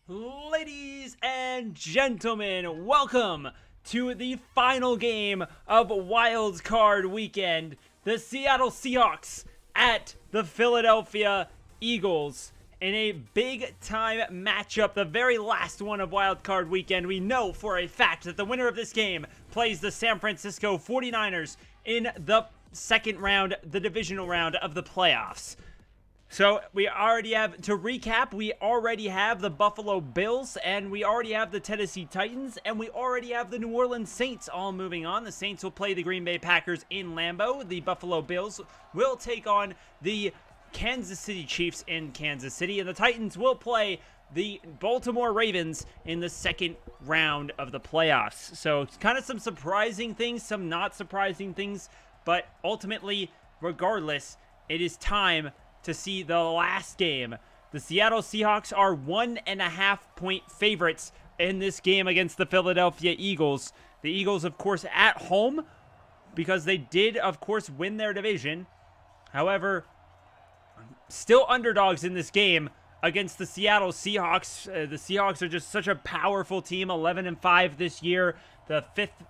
Ladies and gentlemen, welcome to the final game of Wild Card Weekend. The Seattle Seahawks at the Philadelphia Eagles in a big-time matchup, the very last one of Wild Card Weekend. We know for a fact that the winner of this game plays the San Francisco 49ers in the second round, the divisional round of the playoffs. So we already have, to recap, we already have the Buffalo Bills, and we already have the Tennessee Titans, and we already have the New Orleans Saints all moving on. The Saints will play the Green Bay Packers in Lambeau. The Buffalo Bills will take on the Kansas City Chiefs in Kansas City, and the Titans will play the Baltimore Ravens in the second round of the playoffs. So it's kind of some surprising things, some not surprising things, but ultimately, regardless, it is time to see the last game. The Seattle Seahawks are 1.5-point favorites in this game against the Philadelphia Eagles. The Eagles, of course, at home because they did, of course, win their division. However, still underdogs in this game against the Seattle Seahawks. The Seahawks are just such a powerful team, 11-5 this year. The fifth,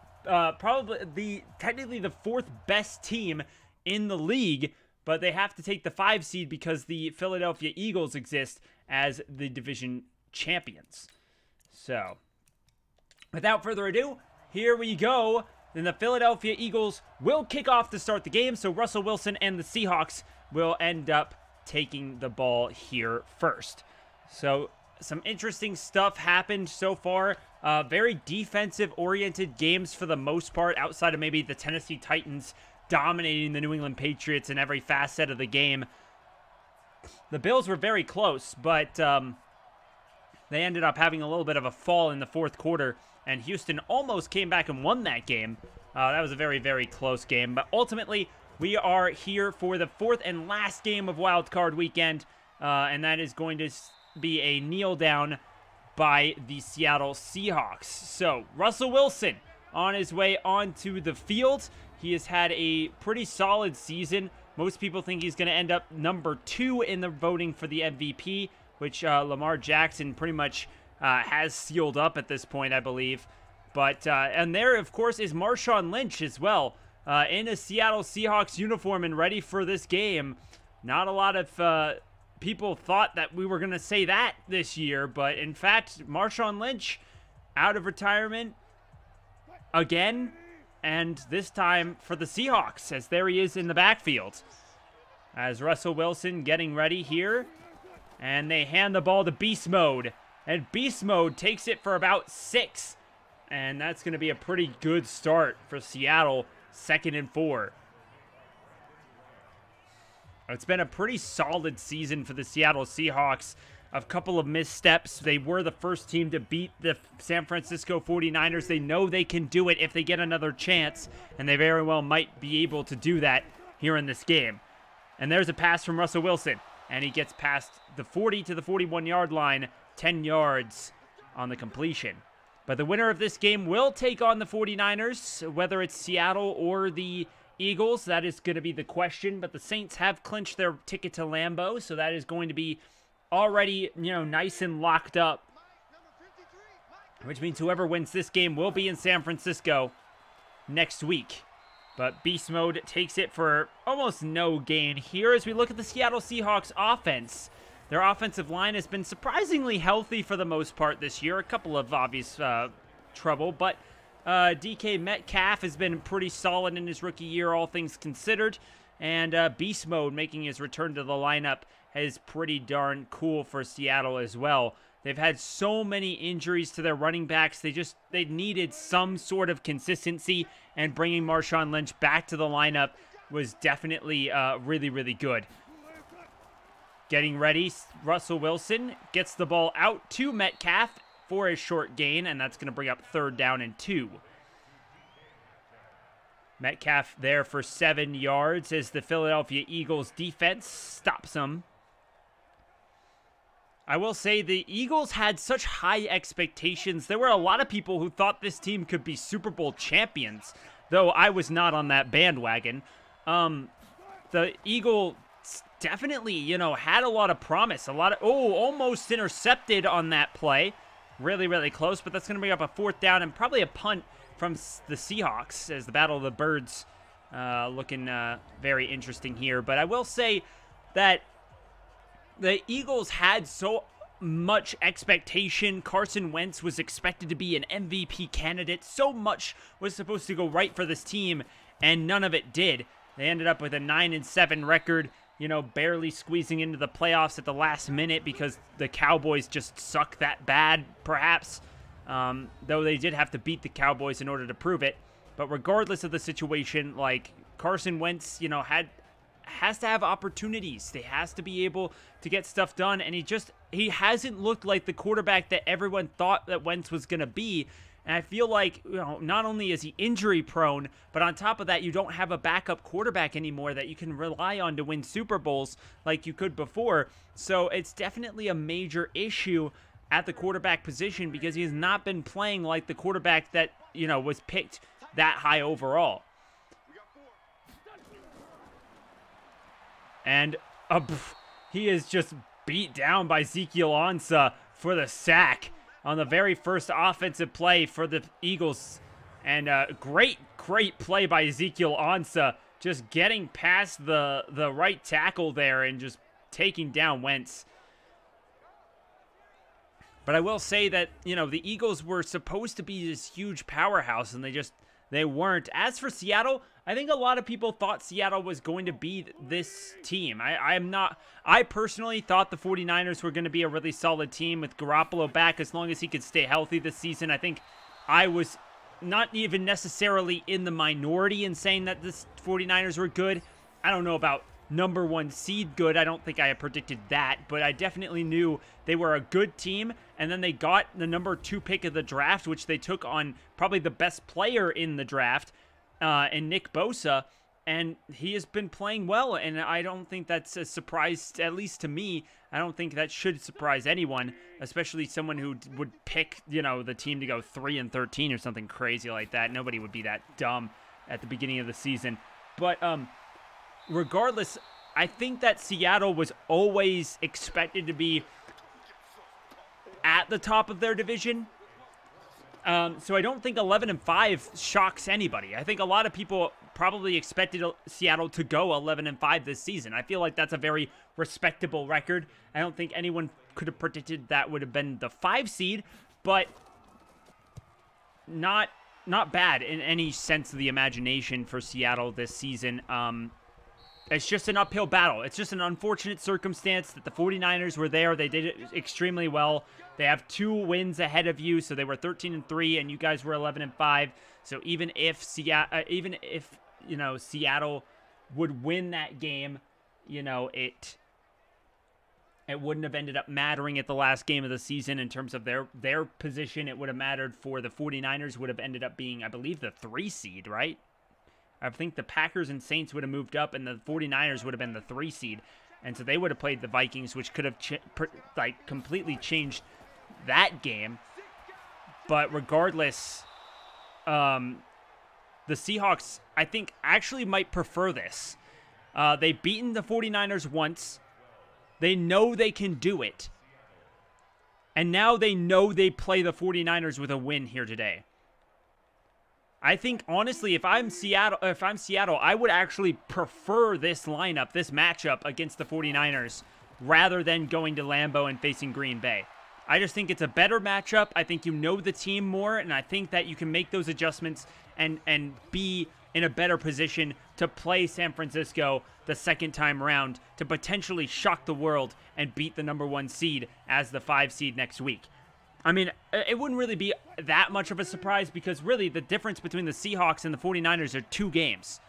technically the fourth best team in the league. But they have to take the 5 seed because the Philadelphia Eagles exist as the division champions. So, without further ado, here we go. Then the Philadelphia Eagles will kick off to start the game. So Russell Wilson and the Seahawks will end up taking the ball here first. So, some interesting stuff happened so far. Very defensive-oriented games for the most part, outside of maybe the Tennessee Titans dominating the New England Patriots in every facet of the game. The Bills were very close, but they ended up having a little bit of a fall in the fourth quarter, and Houston almost came back and won that game. That was a very, very close game, but ultimately, we are here for the fourth and last game of Wild Card Weekend, and that is going to be a kneel down by the Seattle Seahawks. So, Russell Wilson on his way onto the field. He has had a pretty solid season. Most people think he's going to end up number 2 in the voting for the MVP, which Lamar Jackson pretty much has sealed up at this point, I believe. But, and there, of course, is Marshawn Lynch as well, in a Seattle Seahawks uniform and ready for this game. Not a lot of people thought that we were going to say that this year, but in fact, Marshawn Lynch out of retirement again. And this time for the Seahawks, as there he is in the backfield. As Russell Wilson getting ready here. And they hand the ball to Beast Mode. And Beast Mode takes it for about 6. And that's going to be a pretty good start for Seattle, 2nd and 4. It's been a pretty solid season for the Seattle Seahawks. A couple of missteps. They were the first team to beat the San Francisco 49ers. They know they can do it if they get another chance, and they very well might be able to do that here in this game. And there's a pass from Russell Wilson, and he gets past the 40 to the 41-yard line, 10 yards on the completion. But the winner of this game will take on the 49ers, whether it's Seattle or the Eagles. That is going to be the question, but the Saints have clinched their ticket to Lambeau, so that is going to be already, nice and locked up, which means whoever wins this game will be in San Francisco next week. But Beast Mode takes it for almost no gain here as we look at the Seattle Seahawks offense. Their offensive line has been surprisingly healthy for the most part this year. A couple of obvious trouble, but DK Metcalf has been pretty solid in his rookie year, all things considered. And Beast Mode making his return to the lineup is pretty darn cool for Seattle as well. They've had so many injuries to their running backs. They needed some sort of consistency, and bringing Marshawn Lynch back to the lineup was definitely really, really good. Getting ready, Russell Wilson gets the ball out to Metcalf for a short gain, and that's going to bring up 3rd down and 2. Metcalf there for 7 yards as the Philadelphia Eagles defense stops him. I will say the Eagles had such high expectations. There were a lot of people who thought this team could be Super Bowl champions, though I was not on that bandwagon. The Eagle definitely, you know, had a lot of promise. Almost intercepted on that play. Really, really close, but that's going to bring up a 4th down and probably a punt from the Seahawks as the Battle of the Birds looking very interesting here. But I will say that the Eagles had so much expectation. Carson Wentz was expected to be an MVP candidate. So much was supposed to go right for this team, and none of it did. They ended up with a 9-7 record, you know, barely squeezing into the playoffs at the last minute because the Cowboys just suck that bad, perhaps. Though they did have to beat the Cowboys in order to prove it. But regardless of the situation, like, Carson Wentz, you know, has to have opportunities. They has to be able to get stuff done, and he hasn't looked like the quarterback that everyone thought that Wentz was going to be. And I feel like, you know, not only is he injury prone, but on top of that, you don't have a backup quarterback anymore that you can rely on to win Super Bowls like you could before. So it's definitely a major issue at the quarterback position because he has not been playing like the quarterback that, you know, was picked that high overall. And he is just beat down by Ezekiel Ansah for the sack on the very first offensive play for the Eagles. And great play by Ezekiel Ansah, just getting past the right tackle there and just taking down Wentz. But I will say that, you know, the Eagles were supposed to be this huge powerhouse, and they weren't. As for Seattle, I think a lot of people thought Seattle was going to be this team. I personally thought the 49ers were going to be a really solid team with Garoppolo back as long as he could stay healthy this season. I think I was not even necessarily in the minority in saying that the 49ers were good. I don't know about #1 seed good. I don't think I had predicted that, but I definitely knew they were a good team. And then they got the #2 pick of the draft, which they took on probably the best player in the draft, in Nick Bosa, and he has been playing well, and I don't think that's a surprise, at least to me. I don't think that should surprise anyone, especially someone who would pick, you know, the team to go 3-13 or something crazy like that. Nobody would be that dumb at the beginning of the season. But regardless, I think that Seattle was always expected to be at the top of their division. So I don't think 11-5 shocks anybody. I think a lot of people probably expected Seattle to go 11-5 this season. I feel like that's a very respectable record. I don't think anyone could have predicted that would have been the 5 seed, but not bad in any sense of the imagination for Seattle this season. It's just an uphill battle. It's just an unfortunate circumstance that the 49ers were there. They did it extremely well. They have 2 wins ahead of you, so they were 13-3, and you guys were 11-5. So even if Seattle would win that game, you know, it wouldn't have ended up mattering at the last game of the season in terms of their position. It would have mattered for the 49ers. Would have ended up being, I believe, the 3 seed, right? I think the Packers and Saints would have moved up, and the 49ers would have been the 3 seed. And so they would have played the Vikings, which could have completely changed that game. But regardless, the Seahawks, I think, actually might prefer this. They've beaten the 49ers once. They know they can do it. And now they know they play the 49ers with a win here today. I think, honestly, if I'm Seattle, I would actually prefer this lineup, this matchup against the 49ers, rather than going to Lambeau and facing Green Bay. I just think it's a better matchup. I think you know the team more, and I think that you can make those adjustments and be in a better position to play San Francisco the second time around to potentially shock the world and beat the #1 seed as the 5 seed next week. I mean, it wouldn't really be that much of a surprise because really the difference between the Seahawks and the 49ers are 2 games.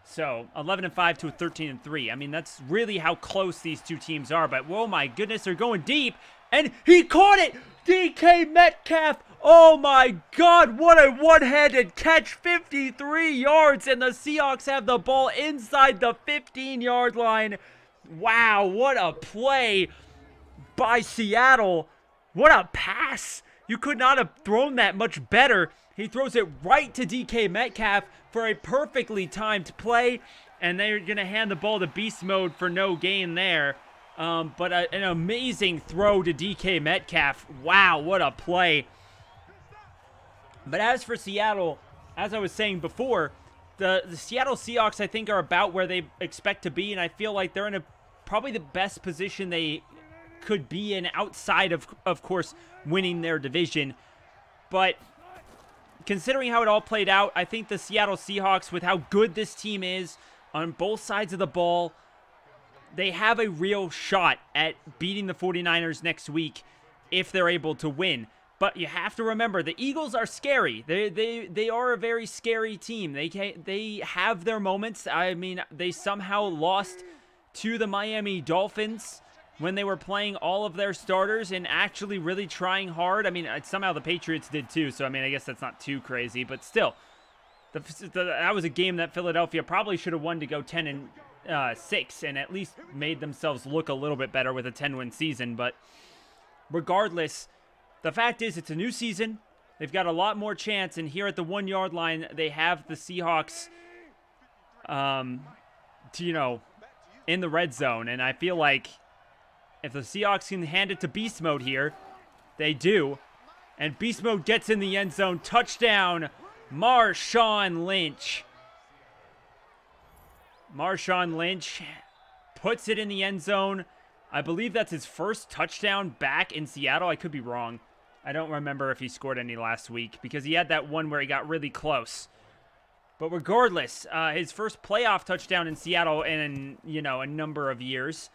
So 11-5 to a 13-3. I mean, that's really how close these 2 teams are. But, oh my goodness, they're going deep. And he caught it! DK Metcalf! Oh my God, what a one-handed catch. 53 yards, and the Seahawks have the ball inside the 15-yard line. Wow, what a play by Seattle. What a pass. You could not have thrown that much better. He throws it right to DK Metcalf for a perfectly timed play. and they're going to hand the ball to beast mode for no gain there. But an amazing throw to DK Metcalf. Wow, what a play. But as for Seattle, as I was saying before, the Seattle Seahawks, I think, are about where they expect to be, and I feel like they're in probably the best position they could be in outside of course, winning their division. But considering how it all played out, I think the Seattle Seahawks, with how good this team is on both sides of the ball, they have a real shot at beating the 49ers next week if they're able to win. But you have to remember, the Eagles are scary. They are a very scary team. They have their moments. I mean, they somehow lost to the Miami Dolphins when they were playing all of their starters and actually really trying hard. I mean, somehow the Patriots did too, so I mean, I guess that's not too crazy. But still, that was a game that Philadelphia probably should have won to go 10-6 and at least made themselves look a little bit better with a 10-win season. But regardless, the fact is it's a new season. They've got a lot more chance, and here at the 1-yard line, they have the Seahawks, in the red zone. And I feel like if the Seahawks can hand it to beast mode here, they do. And beast mode gets in the end zone. Touchdown, Marshawn Lynch. Marshawn Lynch puts it in the end zone. I believe that's his first touchdown back in Seattle. I could be wrong. I don't remember if he scored any last week because he had that one where he got really close. But regardless, his first playoff touchdown in Seattle in, a number of years.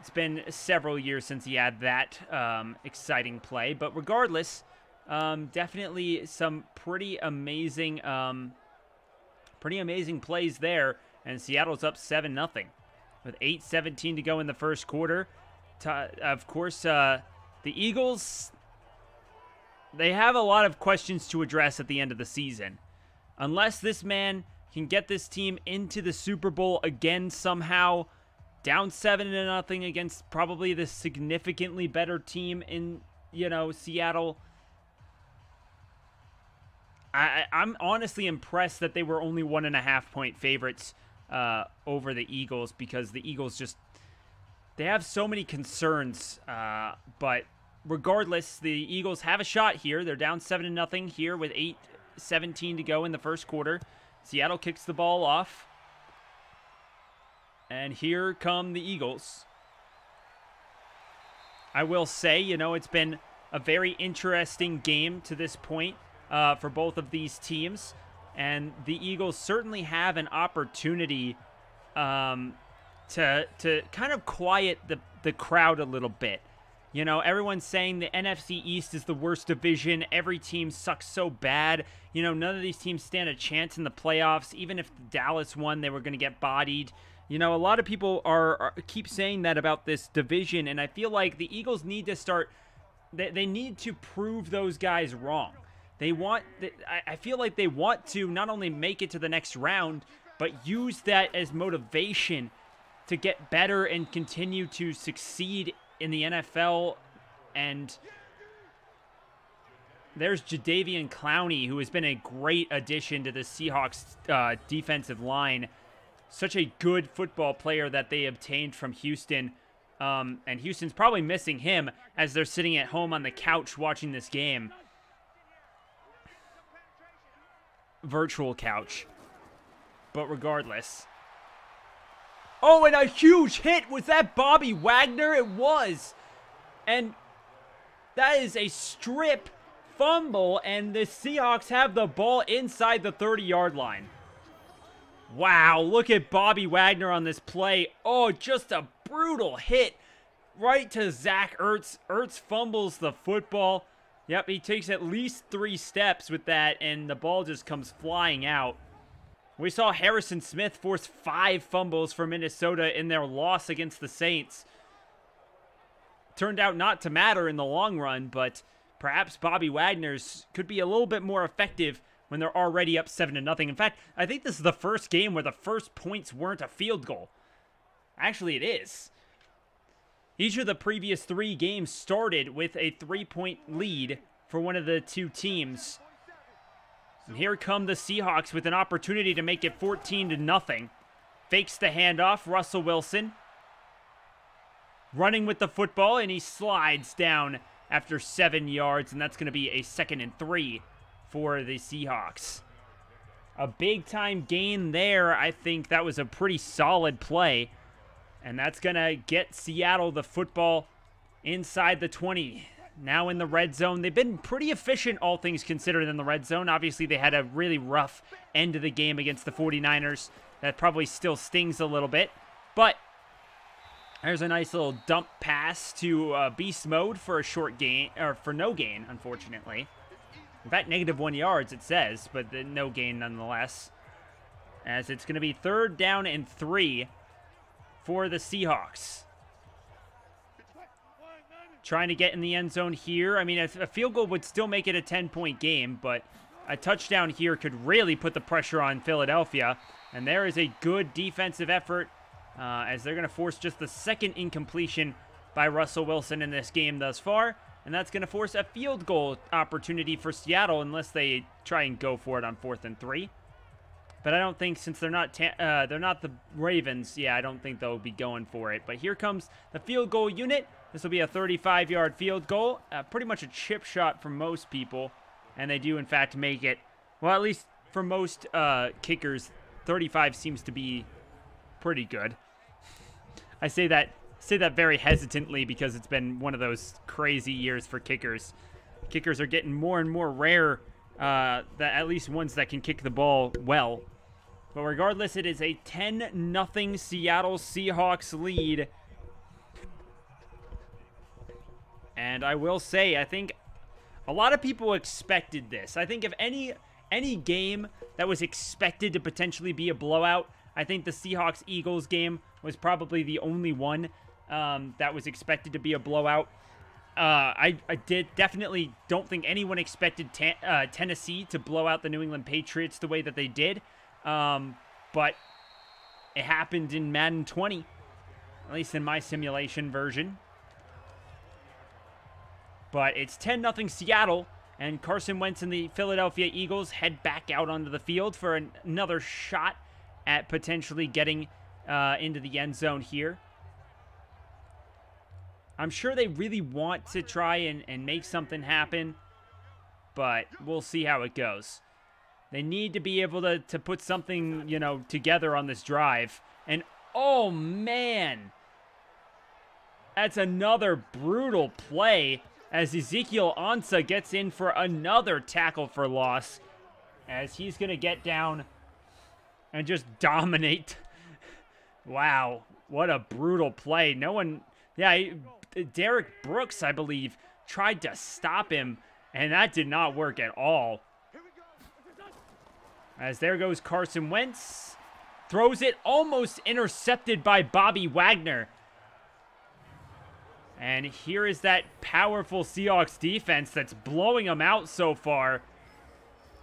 It's been several years since he had that exciting play. But regardless, definitely some pretty amazing plays there. And Seattle's up 7-0 with 8:17 to go in the first quarter. Of course, the Eagles, they have a lot of questions to address at the end of the season. Unless this man can get this team into the Super Bowl again somehow, down 7-0 against probably the significantly better team in, Seattle. I'm honestly impressed that they were only 1.5-point favorites over the Eagles, because the Eagles they have so many concerns. But regardless, the Eagles have a shot here. They're down 7-0 here with 8:17 to go in the first quarter. Seattle kicks the ball off. And here come the Eagles. I will say, it's been a very interesting game to this point for both of these teams. And the Eagles certainly have an opportunity to kind of quiet the crowd a little bit. Everyone's saying the NFC East is the worst division. Every team sucks so bad. None of these teams stand a chance in the playoffs. Even if Dallas won, they were going to get bodied. A lot of people keep saying that about this division, and I feel like the Eagles need to start. They need to prove those guys wrong. I feel like they want to not only make it to the next round, but use that as motivation to get better and continue to succeed in the NFL. And there's Jadeveon Clowney, who has been a great addition to the Seahawks defensive line. Such a good football player that they obtained from Houston. And Houston's probably missing him as they're sitting at home on the couch watching this game. Virtual couch. But regardless. Oh, and a huge hit. Was that Bobby Wagner? It was. And that is a strip fumble, and the Seahawks have the ball inside the 30-yard line. Wow, look at Bobby Wagner on this play. Oh, just a brutal hit right to Zach Ertz. Ertz fumbles the football. Yep, he takes at least 3 steps with that, and the ball just comes flying out. We saw Harrison Smith force 5 fumbles for Minnesota in their loss against the Saints. Turned out not to matter in the long run, but perhaps Bobby Wagner's could be a little bit more effective when they're already up 7-0. In fact, I think this is the first game where the first points weren't a field goal. Actually, it is. Each of the previous 3 games started with a 3-point lead for one of the two teams. And here come the Seahawks with an opportunity to make it 14-0. Fakes the handoff. Russell Wilson running with the football, and he slides down after 7 yards, and that's going to be a 2nd and 3 for the Seahawks. A big-time gain there. I think that was a pretty solid play, and that's going to get Seattle the football inside the 20. Now in the red zone. They've been pretty efficient, all things considered, in the red zone. Obviously, they had a really rough end of the game against the 49ers. That probably still stings a little bit, but there's a nice little dump pass to beast mode for a short gain, or for no gain, unfortunately. In fact, -1 yards, it says, but no gain nonetheless. As it's going to be 3rd down and 3 for the Seahawks. Trying to get in the end zone here. I mean, a field goal would still make it a 10-point game, but a touchdown here could really put the pressure on Philadelphia. And there is a good defensive effort as they're going to force just the 2nd incompletion by Russell Wilson in this game thus far. And that's going to force a field goal opportunity for Seattle unless they try and go for it on 4th and 3. But I don't think, since they're not the Ravens, yeah, I don't think they'll be going for it. But here comes the field goal unit. This will be a 35-yard field goal. Pretty much a chip shot for most people. And they do, in fact, make it. Well, at least for most kickers, 35 seems to be pretty good. I say that very hesitantly because it's been one of those crazy years for kickers. Kickers are getting more and more rare, at least ones that can kick the ball well. But regardless, it is a 10-0 Seattle Seahawks lead. And I will say, I think a lot of people expected this. I think if any game that was expected to potentially be a blowout, I think the Seahawks-Eagles game was probably the only one that was expected to be a blowout. I definitely don't think anyone expected Tennessee to blow out the New England Patriots the way that they did. But it happened in Madden 20, at least in my simulation version. But it's 10-0 Seattle, and Carson Wentz and the Philadelphia Eagles head back out onto the field for another shot at potentially getting into the end zone here. I'm sure they really want to try and make something happen, but we'll see how it goes. They need to be able to put something, together on this drive. And, oh, man, that's another brutal play as Ezekiel Ansah gets in for another tackle for loss, as he's going to get down and just dominate. Wow, what a brutal play. No one, Derek Brooks, I believe, tried to stop him, and that did not work at all. As there goes Carson Wentz. Throws it, almost intercepted by Bobby Wagner. And here is that powerful Seahawks defense that's blowing them out so far.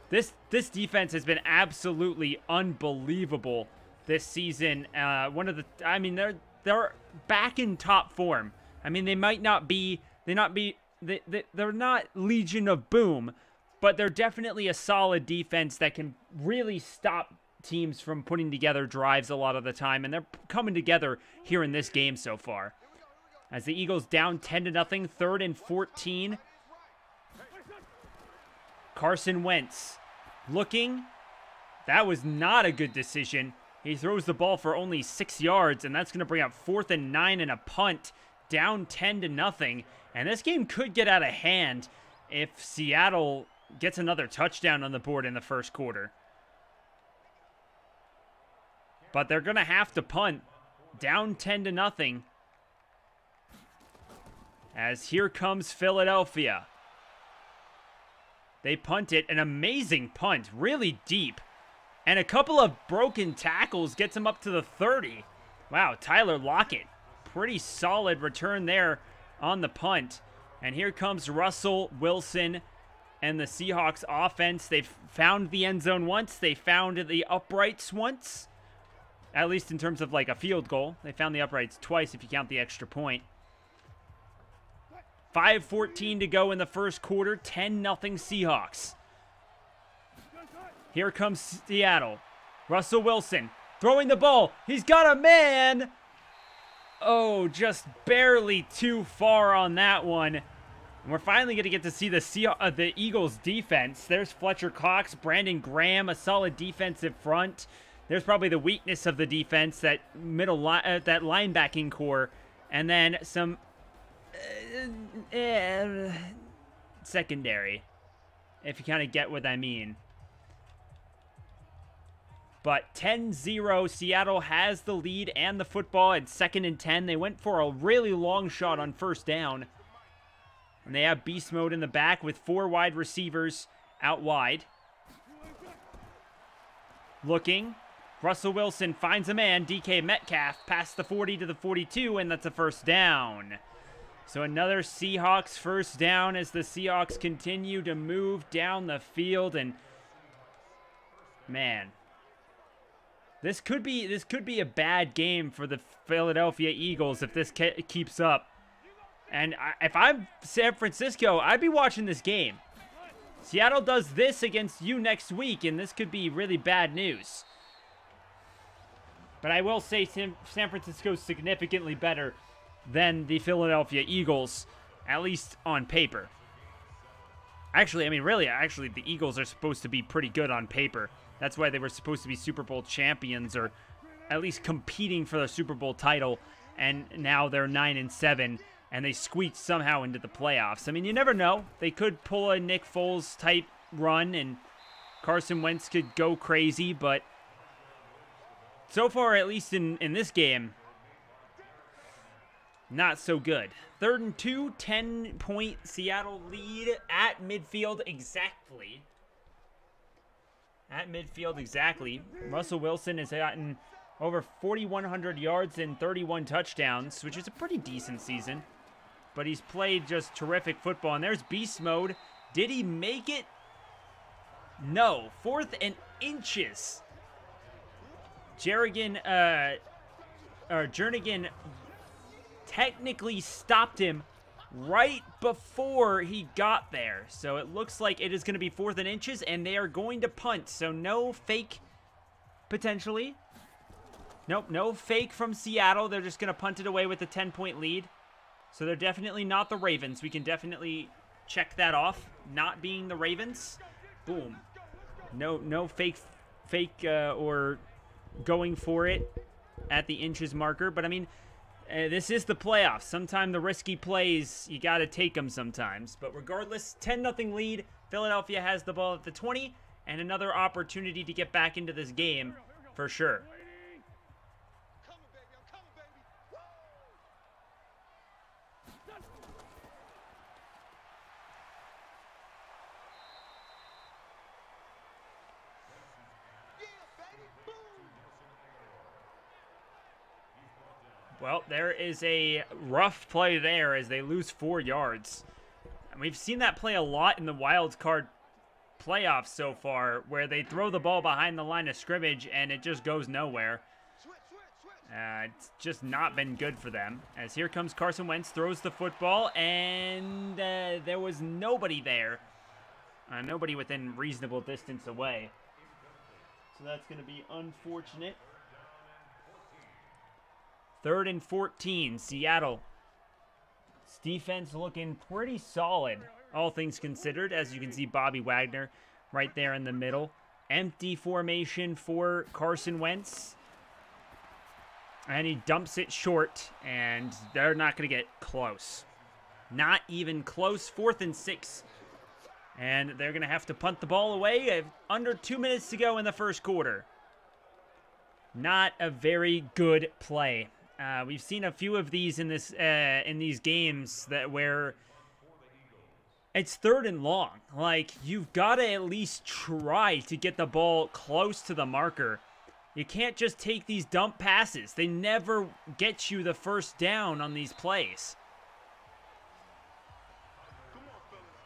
This defense has been absolutely unbelievable this season. They're back in top form. I mean, they're not Legion of Boom, but they're definitely a solid defense that can really stop teams from putting together drives a lot of the time, and they're coming together here in this game so far. As the Eagles down 10-0, 3rd and 14. Carson Wentz looking. That was not a good decision. He throws the ball for only 6 yards, and that's going to bring up 4th and 9 and a punt. Down 10-0. And this game could get out of hand if Seattle gets another touchdown on the board in the first quarter. But they're going to have to punt. Down 10-0. As here comes Philadelphia. They punt it. An amazing punt. Really deep. And a couple of broken tackles gets him up to the 30. Wow, Tyler Lockett. Pretty solid return there on the punt. And here comes Russell Wilson and the Seahawks offense. They've found the end zone once. They found the uprights once. At least in terms of like a field goal. They found the uprights twice if you count the extra point. 5:14 to go in the first quarter. 10-0 Seahawks. Here comes Seattle. Russell Wilson throwing the ball. He's got a man. Oh, just barely too far on that one. And we're finally going to get to see the Eagles defense. There's Fletcher Cox, Brandon Graham, a solid defensive front. There's probably the weakness of the defense, that that linebacking core, and then some secondary, if you kind of get what I mean. But 10-0, Seattle has the lead and the football at 2nd and 10. They went for a really long shot on 1st down. And they have beast mode in the back with 4 wide receivers out wide. Looking. Russell Wilson finds a man. DK Metcalf past the 40 to the 42, and that's a 1st down. So another Seahawks 1st down as the Seahawks continue to move down the field. And, man, this could be a bad game for the Philadelphia Eagles if this keeps up. And if I'm San Francisco, I'd be watching this game. Seattle does this against you next week, and this could be really bad news. But I will say San Francisco is significantly better than the Philadelphia Eagles, at least on paper. Actually, I mean, really, the Eagles are supposed to be pretty good on paper. That's why they were supposed to be Super Bowl champions, or at least competing for the Super Bowl title. And now they're 9-7, and they squeaked somehow into the playoffs. I mean, you never know. They could pull a Nick Foles type run, and Carson Wentz could go crazy. But so far, at least in this game, not so good. 3rd and 2, 10-point Seattle lead at midfield exactly. At midfield exactly. Russell Wilson has gotten over 4,100 yards and 31 touchdowns, which is a pretty decent season. But he's played just terrific football. And there's beast mode. Did he make it? No. 4th and inches. Jernigan technically stopped him right before he got there. So it looks like it is going to be 4th and inches, and they are going to punt. So no fake, potentially. Nope, no fake from Seattle. They're just going to punt it away with a 10-point lead. So they're definitely not the Ravens. We can definitely check that off. Not being the Ravens. Boom. No fake or going for it at the inches marker. But, I mean, this is the playoffs. Sometimes the risky plays, you got to take them sometimes. But regardless, 10-0 lead. Philadelphia has the ball at the 20. And another opportunity to get back into this game for sure. Well, there is a rough play there as they lose 4 yards. And we've seen that play a lot in the wild card playoffs so far, where they throw the ball behind the line of scrimmage and it just goes nowhere. It's just not been good for them. As here comes Carson Wentz, throws the football, and there was nobody there. Nobody within reasonable distance away. So that's going to be unfortunate. 3rd and 14, Seattle. Defense looking pretty solid, all things considered. As you can see, Bobby Wagner right there in the middle. Empty formation for Carson Wentz. And he dumps it short, and they're not going to get close. Not even close. 4th and 6. And they're going to have to punt the ball away. Under 2 minutes to go in the first quarter. Not a very good play. We've seen a few of these in these games where it's 3rd and long. Like, you've got to at least try to get the ball close to the marker. You can't just take these dump passes. They never get you the 1st down on these plays.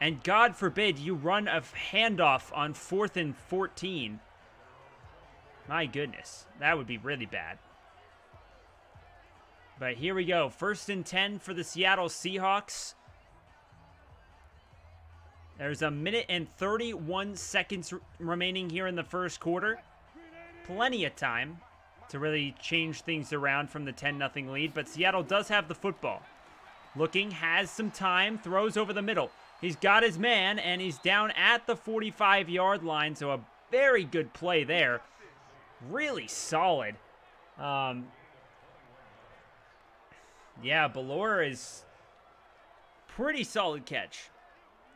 And God forbid you run a handoff on 4th and 14. My goodness, that would be really bad. But here we go. 1st and 10 for the Seattle Seahawks. There's a minute and 31 seconds remaining here in the first quarter. Plenty of time to really change things around from the 10-0 lead, but Seattle does have the football. Looking, has some time, throws over the middle. He's got his man, and he's down at the 45-yard line, so a very good play there. Really solid. Yeah, Ballore is pretty solid catch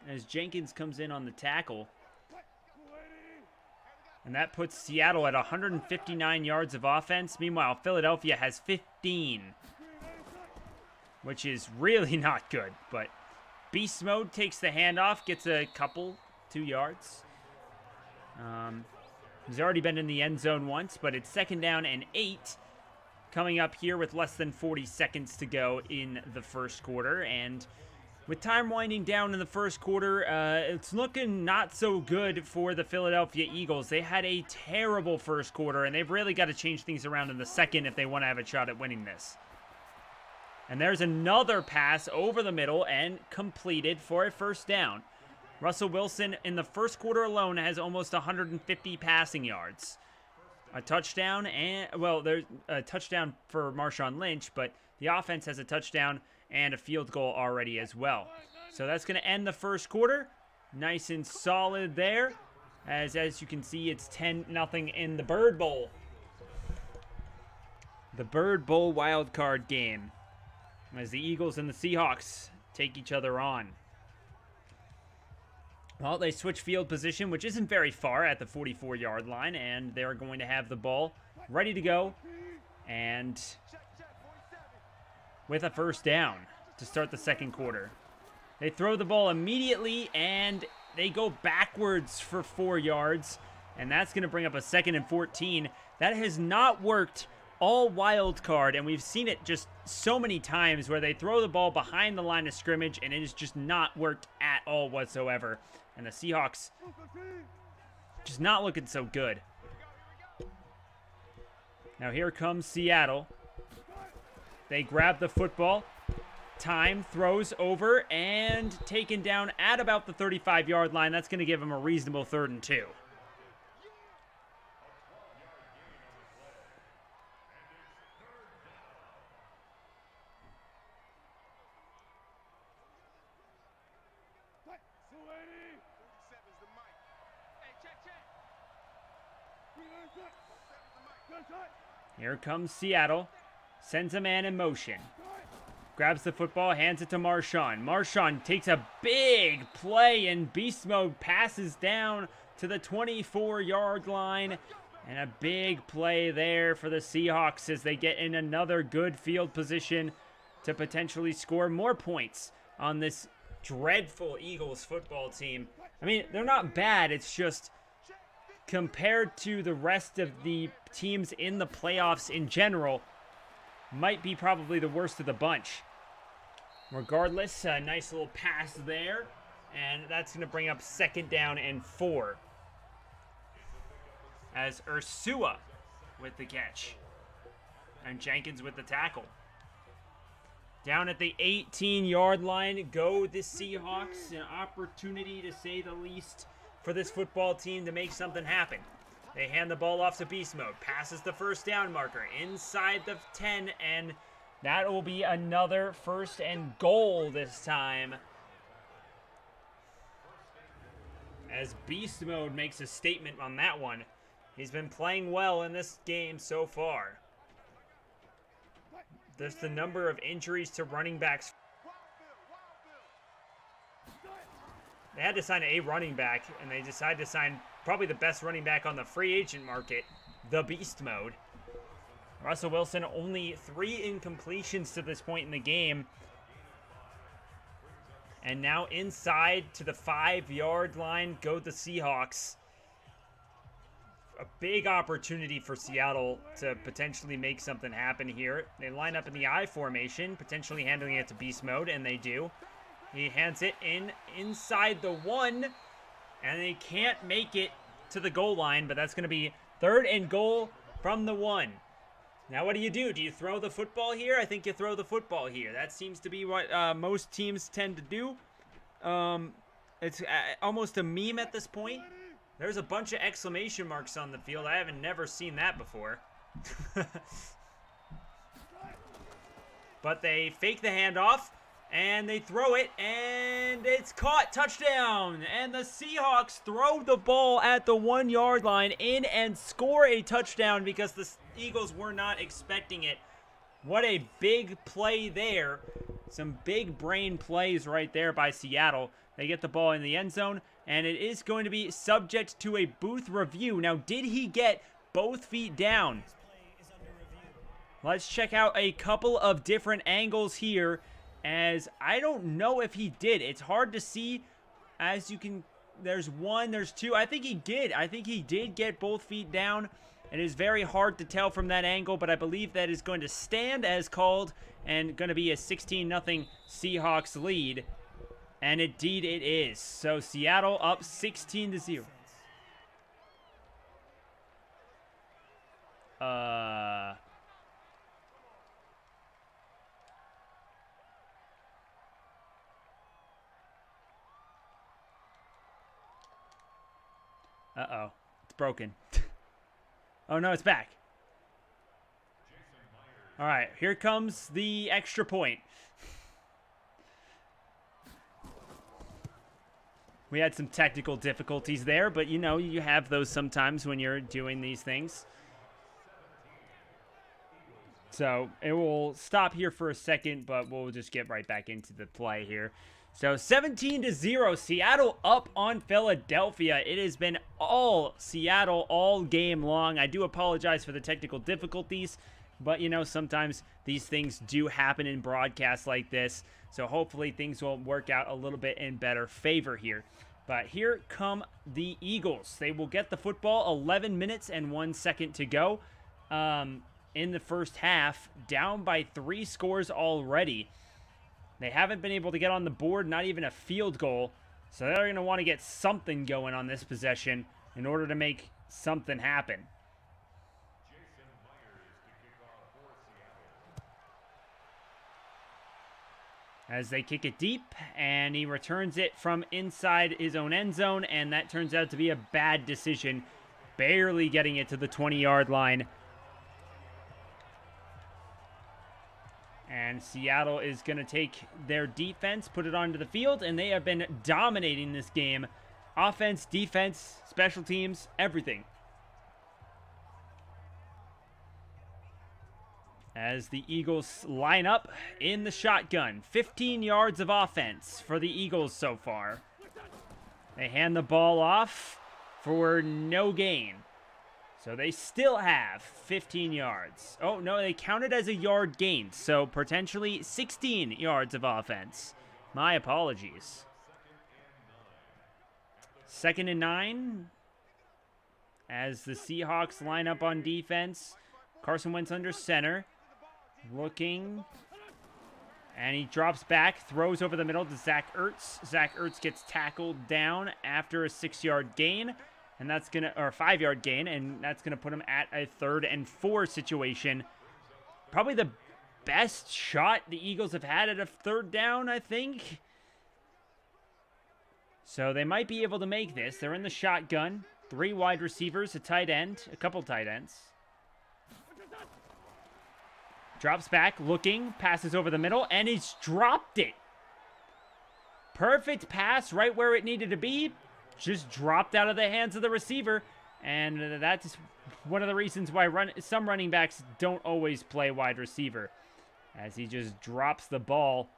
as Jenkins comes in on the tackle. And that puts Seattle at 159 yards of offense. Meanwhile, Philadelphia has 15, which is really not good. But Beast Mode takes the handoff, gets a couple, 2 yards. He's already been in the end zone once, but it's 2nd down and 8 coming up here with less than 40 seconds to go in the first quarter. And with time winding down in the first quarter, it's looking not so good for the Philadelphia Eagles. They had a terrible first quarter, and they've really got to change things around in the second if they want to have a shot at winning this. And there's another pass over the middle and completed for a 1st down. Russell Wilson in the first quarter alone has almost 150 passing yards. A touchdown and, well, there's a touchdown for Marshawn Lynch, but the offense has a touchdown and a field goal already as well. So that's going to end the first quarter. Nice and solid there. As you can see, it's 10-0 in the Bird Bowl. The Bird Bowl wild card game, as the Eagles and the Seahawks take each other on. Well, they switch field position, which isn't very far at the 44-yard line, and they're going to have the ball ready to go. And with a 1st down to start the second quarter. They throw the ball immediately, and they go backwards for 4 yards, and that's going to bring up a 2nd and 14. That has not worked all wild card, and we've seen it just so many times where they throw the ball behind the line of scrimmage, and it has just not worked at all whatsoever. And the Seahawks just not looking so good. Now here comes Seattle. They grab the football. Time, throws over, and taken down at about the 35-yard line. That's going to give them a reasonable 3rd and 2. Here comes Seattle. Sends a man in motion. Grabs the football, hands it to Marshawn. Marshawn takes a big play in beast mode, passes down to the 24-yard line. And a big play there for the Seahawks as they get in another good field position to potentially score more points on this dreadful Eagles football team. I mean, they're not bad. It's just compared to the rest of the teams in the playoffs in general, might be probably the worst of the bunch. Regardless, a nice little pass there, and that's going to bring up 2nd down and 4. As Ursua with the catch, and Jenkins with the tackle. Down at the 18-yard line go the Seahawks. An opportunity, to say the least, for this football team to make something happen. They hand the ball off to beast mode. Passes the 1st down marker inside the 10, and that will be another 1st and goal this time. As beast mode makes a statement on that one. He's been playing well in this game so far. There's the number of injuries to running backs. They had to sign a running back, and they decided to sign probably the best running back on the free agent market, the beast mode. Russell Wilson, only 3 incompletions to this point in the game. And now inside to the 5-yard line go the Seahawks. A big opportunity for Seattle to potentially make something happen here. They line up in the I formation, potentially handling it to beast mode, and they do. He hands it inside the 1, and they can't make it to the goal line, but that's going to be 3rd and goal from the 1. Now what do? Do you throw the football here? I think you throw the football here. That seems to be what most teams tend to do. It's almost a meme at this point. There's a bunch of exclamation marks on the field. I haven't never seen that before. But they fake the handoff, and they throw it, and it's caught. Touchdown! And the Seahawks throw the ball at the 1-yard line in and score a touchdown because the Eagles were not expecting it. What a big play there. Some big brain plays right there by Seattle. They get the ball in the end zone, and it is going to be subject to a booth review. Now, did he get both feet down? Let's check out a couple of different angles here, as I don't know if he did. It's hard to see, as you can, there's one, there's two. I think he did. I think he did get both feet down. It is very hard to tell from that angle, but I believe that is going to stand as called and going to be a 16-0 Seahawks lead. And indeed it is. So Seattle up 16-0. Uh-oh. It's broken. Oh, no, it's back. All right, here comes the extra point. We had some technical difficulties there, but, you know, you have those sometimes when you're doing these things. So it will stop here for a second, but we'll just get right back into the play here. So 17-0, Seattle up on Philadelphia. It has been all Seattle all game long. I do apologize for the technical difficulties, but, you know, sometimes these things do happen in broadcasts like this. So hopefully things will work out a little bit in better favor here. But here come the Eagles. They will get the football, 11 minutes and 1 second to go in the first half, down by 3 scores already. They haven't been able to get on the board, not even a field goal. So they're going to want to get something going on this possession in order to make something happen. As they kick it deep, and he returns it from inside his own end zone, and that turns out to be a bad decision, barely getting it to the 20-yard line. And Seattle is going to take their defense, put it onto the field, and they have been dominating this game. Offense, defense, special teams, everything. As the Eagles line up in the shotgun. 15 yards of offense for the Eagles so far. They hand the ball off for no gain. So they still have 15 yards. Oh, no, they counted as a yard gain. So potentially 16 yards of offense. My apologies. 2nd and 9. As the Seahawks line up on defense. Carson Wentz under center. Looking. And he drops back. Throws over the middle to Zach Ertz. Zach Ertz gets tackled down after a 6-yard gain. And that's going to, or 5-yard gain, and that's going to put him at a 3rd and 4 situation. Probably the best shot the Eagles have had at a 3rd down, I think. So they might be able to make this. They're in the shotgun. 3 wide receivers, a tight end, a couple tight ends. Drops back, looking, passes over the middle, and he's dropped it. Perfect pass right where it needed to be. Just dropped out of the hands of the receiver. And that's one of the reasons why some running backs don't always play wide receiver. As he just drops the ball.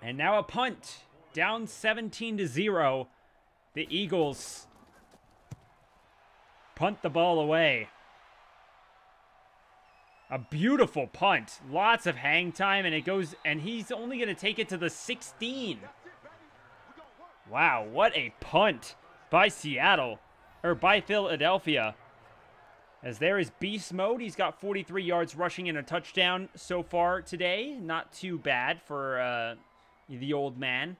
And now a punt. Down 17-0. The Eagles punt the ball away. A beautiful punt. Lots of hang time. And it goes, and he's only going to take it to the 16. Wow, what a punt by Seattle, or by Philadelphia. As there is beast mode. He's got 43 yards rushing and a touchdown so far today. Not too bad for the old man.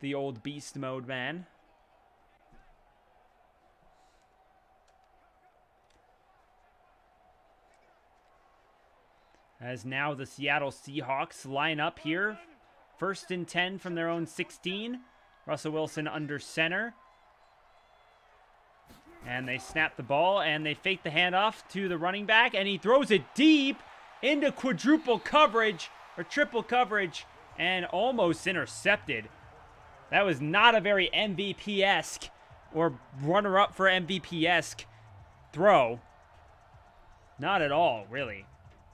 The old beast mode man. As now the Seattle Seahawks line up here First and 10 from their own 16. Russell Wilson under center. And they snap the ball, and they fake the handoff to the running back, and he throws it deep into quadruple coverage, or triple coverage, and almost intercepted. That was not a very MVP-esque, or runner-up for MVP-esque throw. Not at all, really.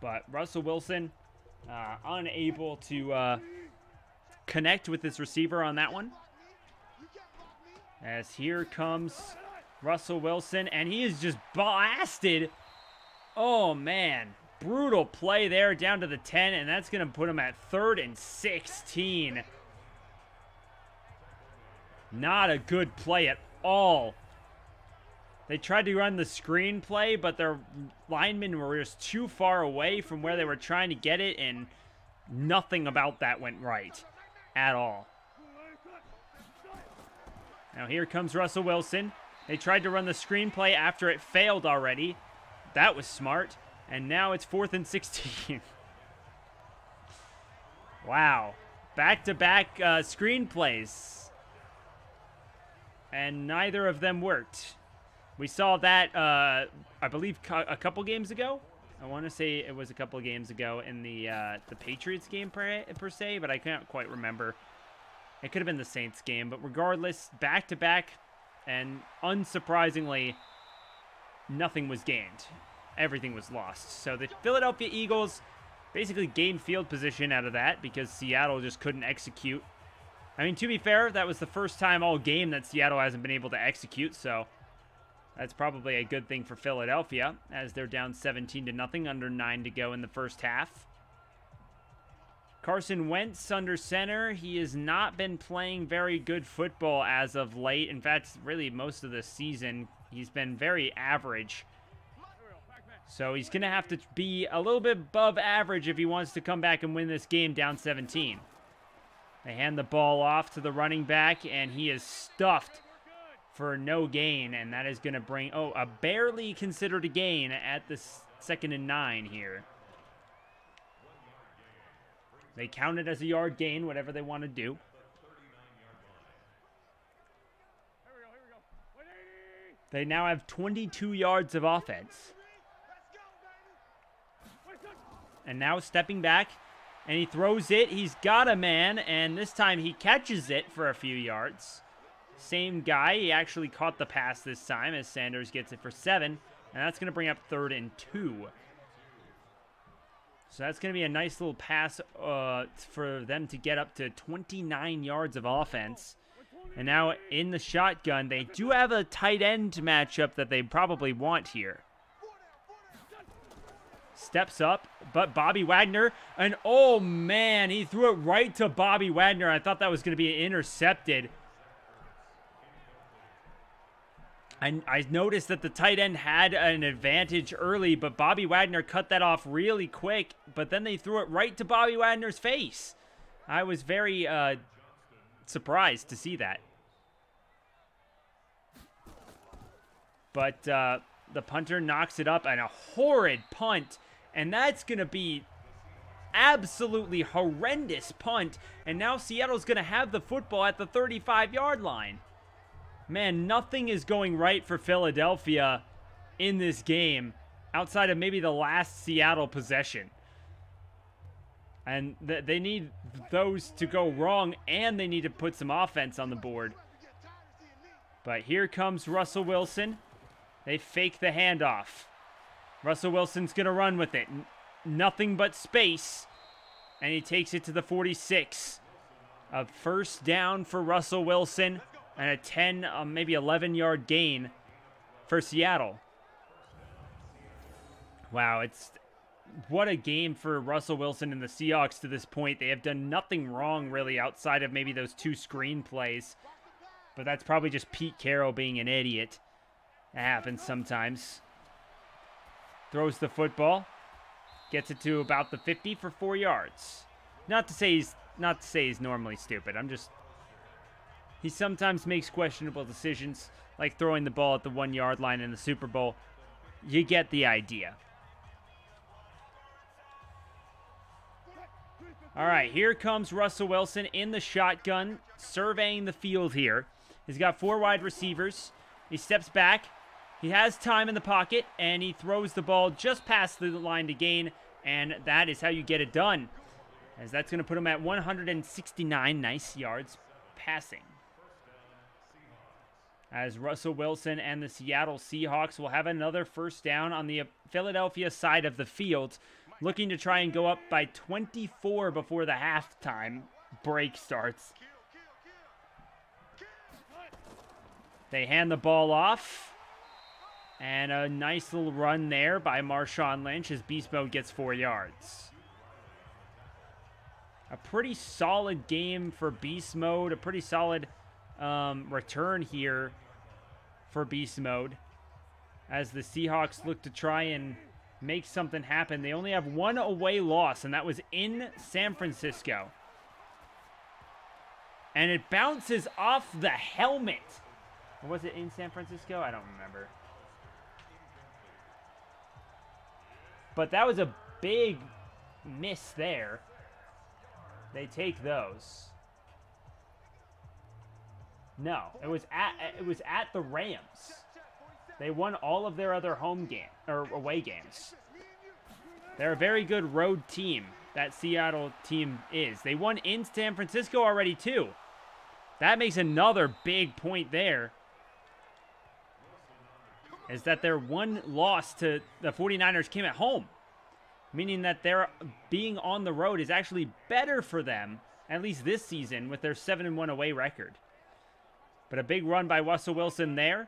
But Russell Wilson unable to connect with this receiver on that one. As here comes Russell Wilson, and he is just blasted. Oh, man. Brutal play there down to the 10, and that's going to put him at 3rd and 16. Not a good play at all. They tried to run the screen play, but their linemen were just too far away from where they were trying to get it, and nothing about that went right at all. Now here comes Russell Wilson. They tried to run the screen play after it failed already. That was smart. And now it's 4th and 16. Wow. Back-to-back screen plays. And neither of them worked. We saw that, I believe, a couple games ago. I want to say it was a couple games ago in the Patriots game per se, but I can't quite remember. It could have been the Saints game, but regardless, back-to-back, and unsurprisingly, nothing was gained. Everything was lost. So the Philadelphia Eagles basically gained field position out of that because Seattle just couldn't execute. I mean, to be fair, that was the first time all game that Seattle hasn't been able to execute, so that's probably a good thing for Philadelphia as they're down 17-0, under 9 to go in the first half. Carson Wentz under center. He has not been playing very good football as of late. In fact, really most of the season, he's been very average. So he's going to have to be a little bit above average if he wants to come back and win this game down 17. They hand the ball off to the running back, and he is stuffed for no gain, and that is going to bring, a barely considered a gain at the 2nd and 9 here. They count it as a yard gain, whatever they want to do. They now have 22 yards of offense. And now stepping back, and he throws it. He's got a man, and this time he catches it for a few yards. Same guy. He actually caught the pass this time as Sanders gets it for 7, and that's going to bring up 3rd and 2. So that's going to be a nice little pass for them to get up to 29 yards of offense. And now in the shotgun, they do have a tight end matchup that they probably want here. Steps up, but Bobby Wagner, and oh man, he threw it right to Bobby Wagner. I thought that was going to be intercepted. And I noticed that the tight end had an advantage early, but Bobby Wagner cut that off really quick, but then they threw it right to Bobby Wagner's face. I was very surprised to see that. But the punter knocks it up, and a horrid punt. And that's going to be absolutely horrendous punt. And now Seattle's going to have the football at the 35-yard line. Man, nothing is going right for Philadelphia in this game outside of maybe the last Seattle possession. And they need those to go wrong, and they need to put some offense on the board. But here comes Russell Wilson. They fake the handoff. Russell Wilson's going to run with it. Nothing but space. And he takes it to the 46. A first down for Russell Wilson. And a 10, maybe 11-yard gain for Seattle. Wow, what a game for Russell Wilson and the Seahawks to this point. They have done nothing wrong, really, outside of maybe those 2 screen plays. But that's probably just Pete Carroll being an idiot. That happens sometimes. Throws the football. Gets it to about the 50 for 4 yards. Not to say he's normally stupid. He sometimes makes questionable decisions, like throwing the ball at the 1-yard line in the Super Bowl. You get the idea. All right, here comes Russell Wilson in the shotgun, surveying the field here. He's got 4 wide receivers. He steps back. He has time in the pocket, and he throws the ball just past the line to gain, and that is how you get it done, as that's going to put him at 169 nice yards passing. As Russell Wilson and the Seattle Seahawks will have another first down on the Philadelphia side of the field, looking to try and go up by 24 before the halftime break starts. They hand the ball off. And a nice little run there by Marshawn Lynch as Beast Mode gets 4 yards. A pretty solid game for Beast Mode. A pretty solid return here for Beast Mode, as the Seahawks look to try and make something happen. They only have 1 away loss, and that was in San Francisco. And it bounces off the helmet. Or was it in San Francisco? I don't remember. But that was a big miss there. They take those. No, it was at the Rams. They won all of their other home game or away games. They're a very good road team. That Seattle team is. They won in San Francisco already too. That makes another big point there. Is that their 1 loss to the 49ers came at home. Meaning that their being on the road is actually better for them, at least this season, with their 7-1 away record. But a big run by Russell Wilson there.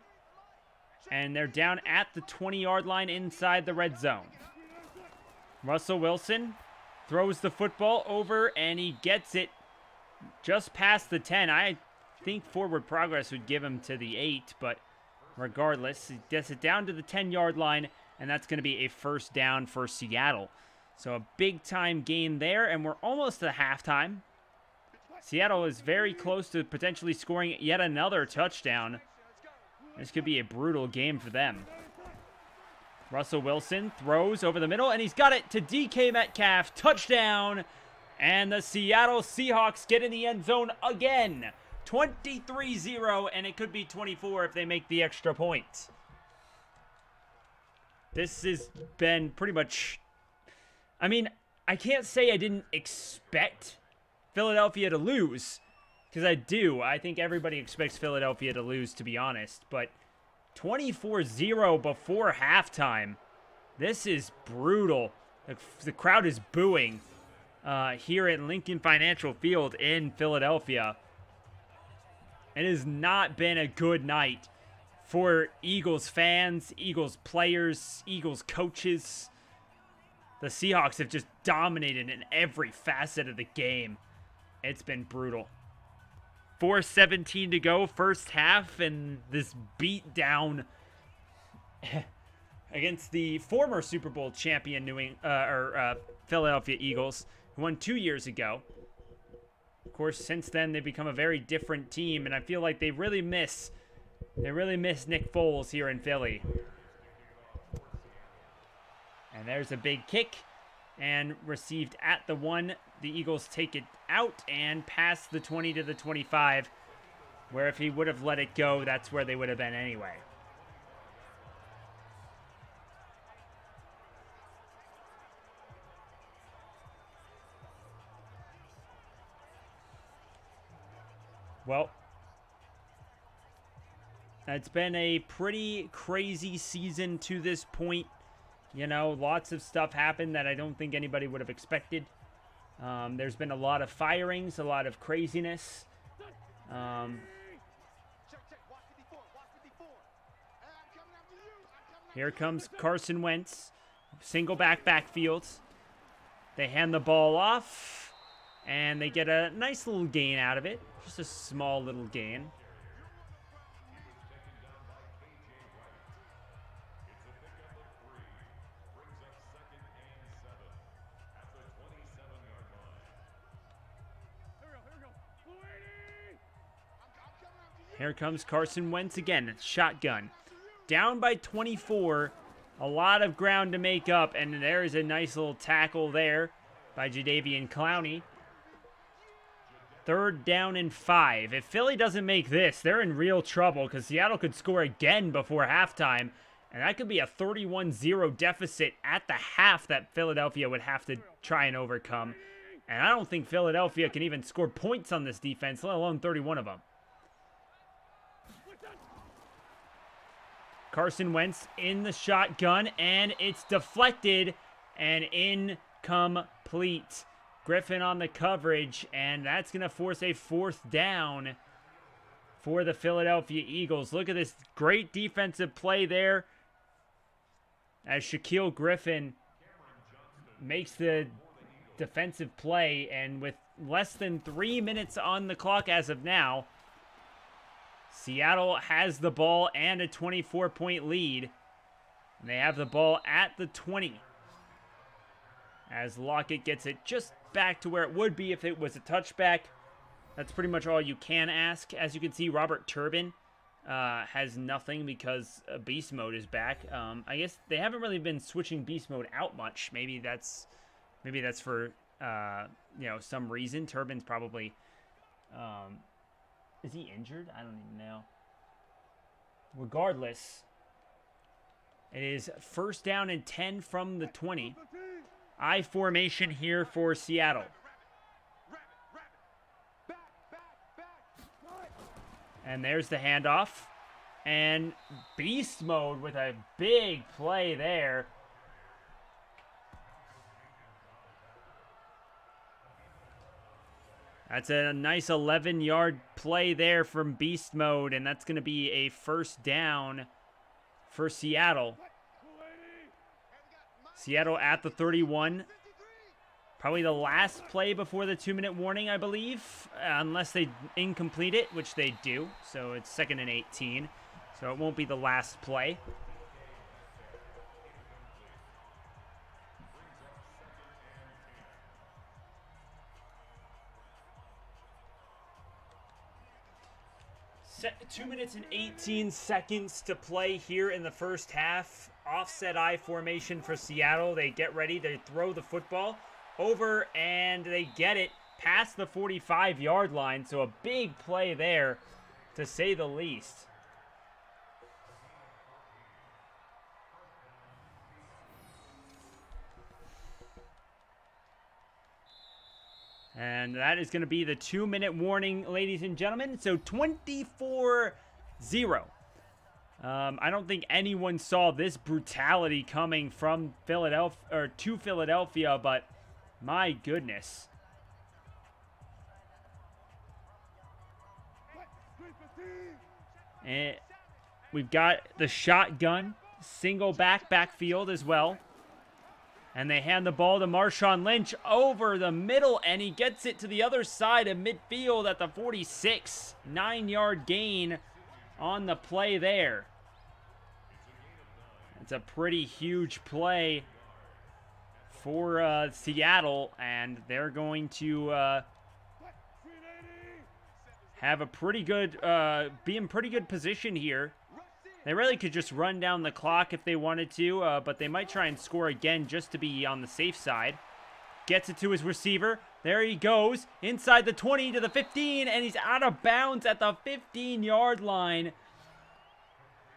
And they're down at the 20-yard line inside the red zone. Russell Wilson throws the football over, and he gets it just past the 10. I think forward progress would give him to the 8, but regardless, he gets it down to the 10-yard line, and that's going to be a first down for Seattle. So a big-time gain there, and we're almost at halftime. Seattle is very close to potentially scoring yet another touchdown. This could be a brutal game for them. Russell Wilson throws over the middle, and he's got it to DK Metcalf. Touchdown! And the Seattle Seahawks get in the end zone again. 23-0, and it could be 24 if they make the extra point. This has been pretty much... I mean, I can't say I didn't expect Philadelphia to lose, because I do. I think everybody expects Philadelphia to lose, to be honest. But 24-0 before halftime. This is brutal. The crowd is booing here at Lincoln Financial Field in Philadelphia. It has not been a good night for Eagles fans, Eagles players, Eagles coaches. The Seahawks have just dominated in every facet of the game. It's been brutal. 4:17 to go, first half, and this beat down against the former Super Bowl champion Philadelphia Eagles, who won 2 years ago. Of course, since then they've become a very different team, and I feel like they really miss Nick Foles here in Philly. And there's a big kick, and received at the 1. The Eagles take it out and pass the 20 to the 25, where if he would have let it go, that's where they would have been anyway. Well, it's been a pretty crazy season to this point. You know, lots of stuff happened that I don't think anybody would have expected. There's been a lot of firings, a lot of craziness. Here comes Carson Wentz. Single backfield. They hand the ball off, and they get a nice little gain out of it. Just a small little gain. Here comes Carson Wentz again. Shotgun. Down by 24. A lot of ground to make up. And there is a nice little tackle there by Jadeveon Clowney. 3rd down and 5. If Philly doesn't make this, they're in real trouble because Seattle could score again before halftime. And that could be a 31-0 deficit at the half that Philadelphia would have to try and overcome. And I don't think Philadelphia can even score points on this defense, let alone 31 of them. Carson Wentz in the shotgun, and it's deflected and incomplete. Griffin on the coverage, and that's going to force a 4th down for the Philadelphia Eagles. Look at this great defensive play there as Shaquille Griffin makes the defensive play, and with less than 3 minutes on the clock as of now, Seattle has the ball and a 24-point lead. And they have the ball at the 20. As Lockett gets it just back to where it would be if it was a touchback. That's pretty much all you can ask. As you can see, Robert Turbin has nothing because Beast Mode is back. I guess they haven't really been switching Beast Mode out much. Maybe that's for some reason. Turbin's probably is he injured? I don't even know. Regardless, it is 1st down and 10 from the 20. I formation here for Seattle. And there's the handoff. And Beast Mode with a big play there. That's a nice 11-yard play there from Beast Mode, and that's going to be a 1st down for Seattle. Seattle at the 31. Probably the last play before the 2-minute warning, I believe, unless they incomplete it, which they do. So it's 2nd and 18, so it won't be the last play. Set 2 minutes and 18 seconds to play here in the first half. Offset I formation for Seattle. They get ready. They throw the football over, and they get it past the 45-yard line. So a big play there, to say the least. And that is going to be the 2-minute warning, ladies and gentlemen. So 24-0. I don't think anyone saw this brutality coming from Philadelphia, or to Philadelphia, but my goodness. And we've got the shotgun, single backfield as well. And they hand the ball to Marshawn Lynch over the middle, and he gets it to the other side of midfield at the 46. 9-yard gain on the play there. It's a pretty huge play for Seattle, and they're going to have a pretty good, be in pretty good position here. They really could just run down the clock if they wanted to, but they might try and score again just to be on the safe side. Gets it to his receiver. There he goes, inside the 20 to the 15, and he's out of bounds at the 15-yard line.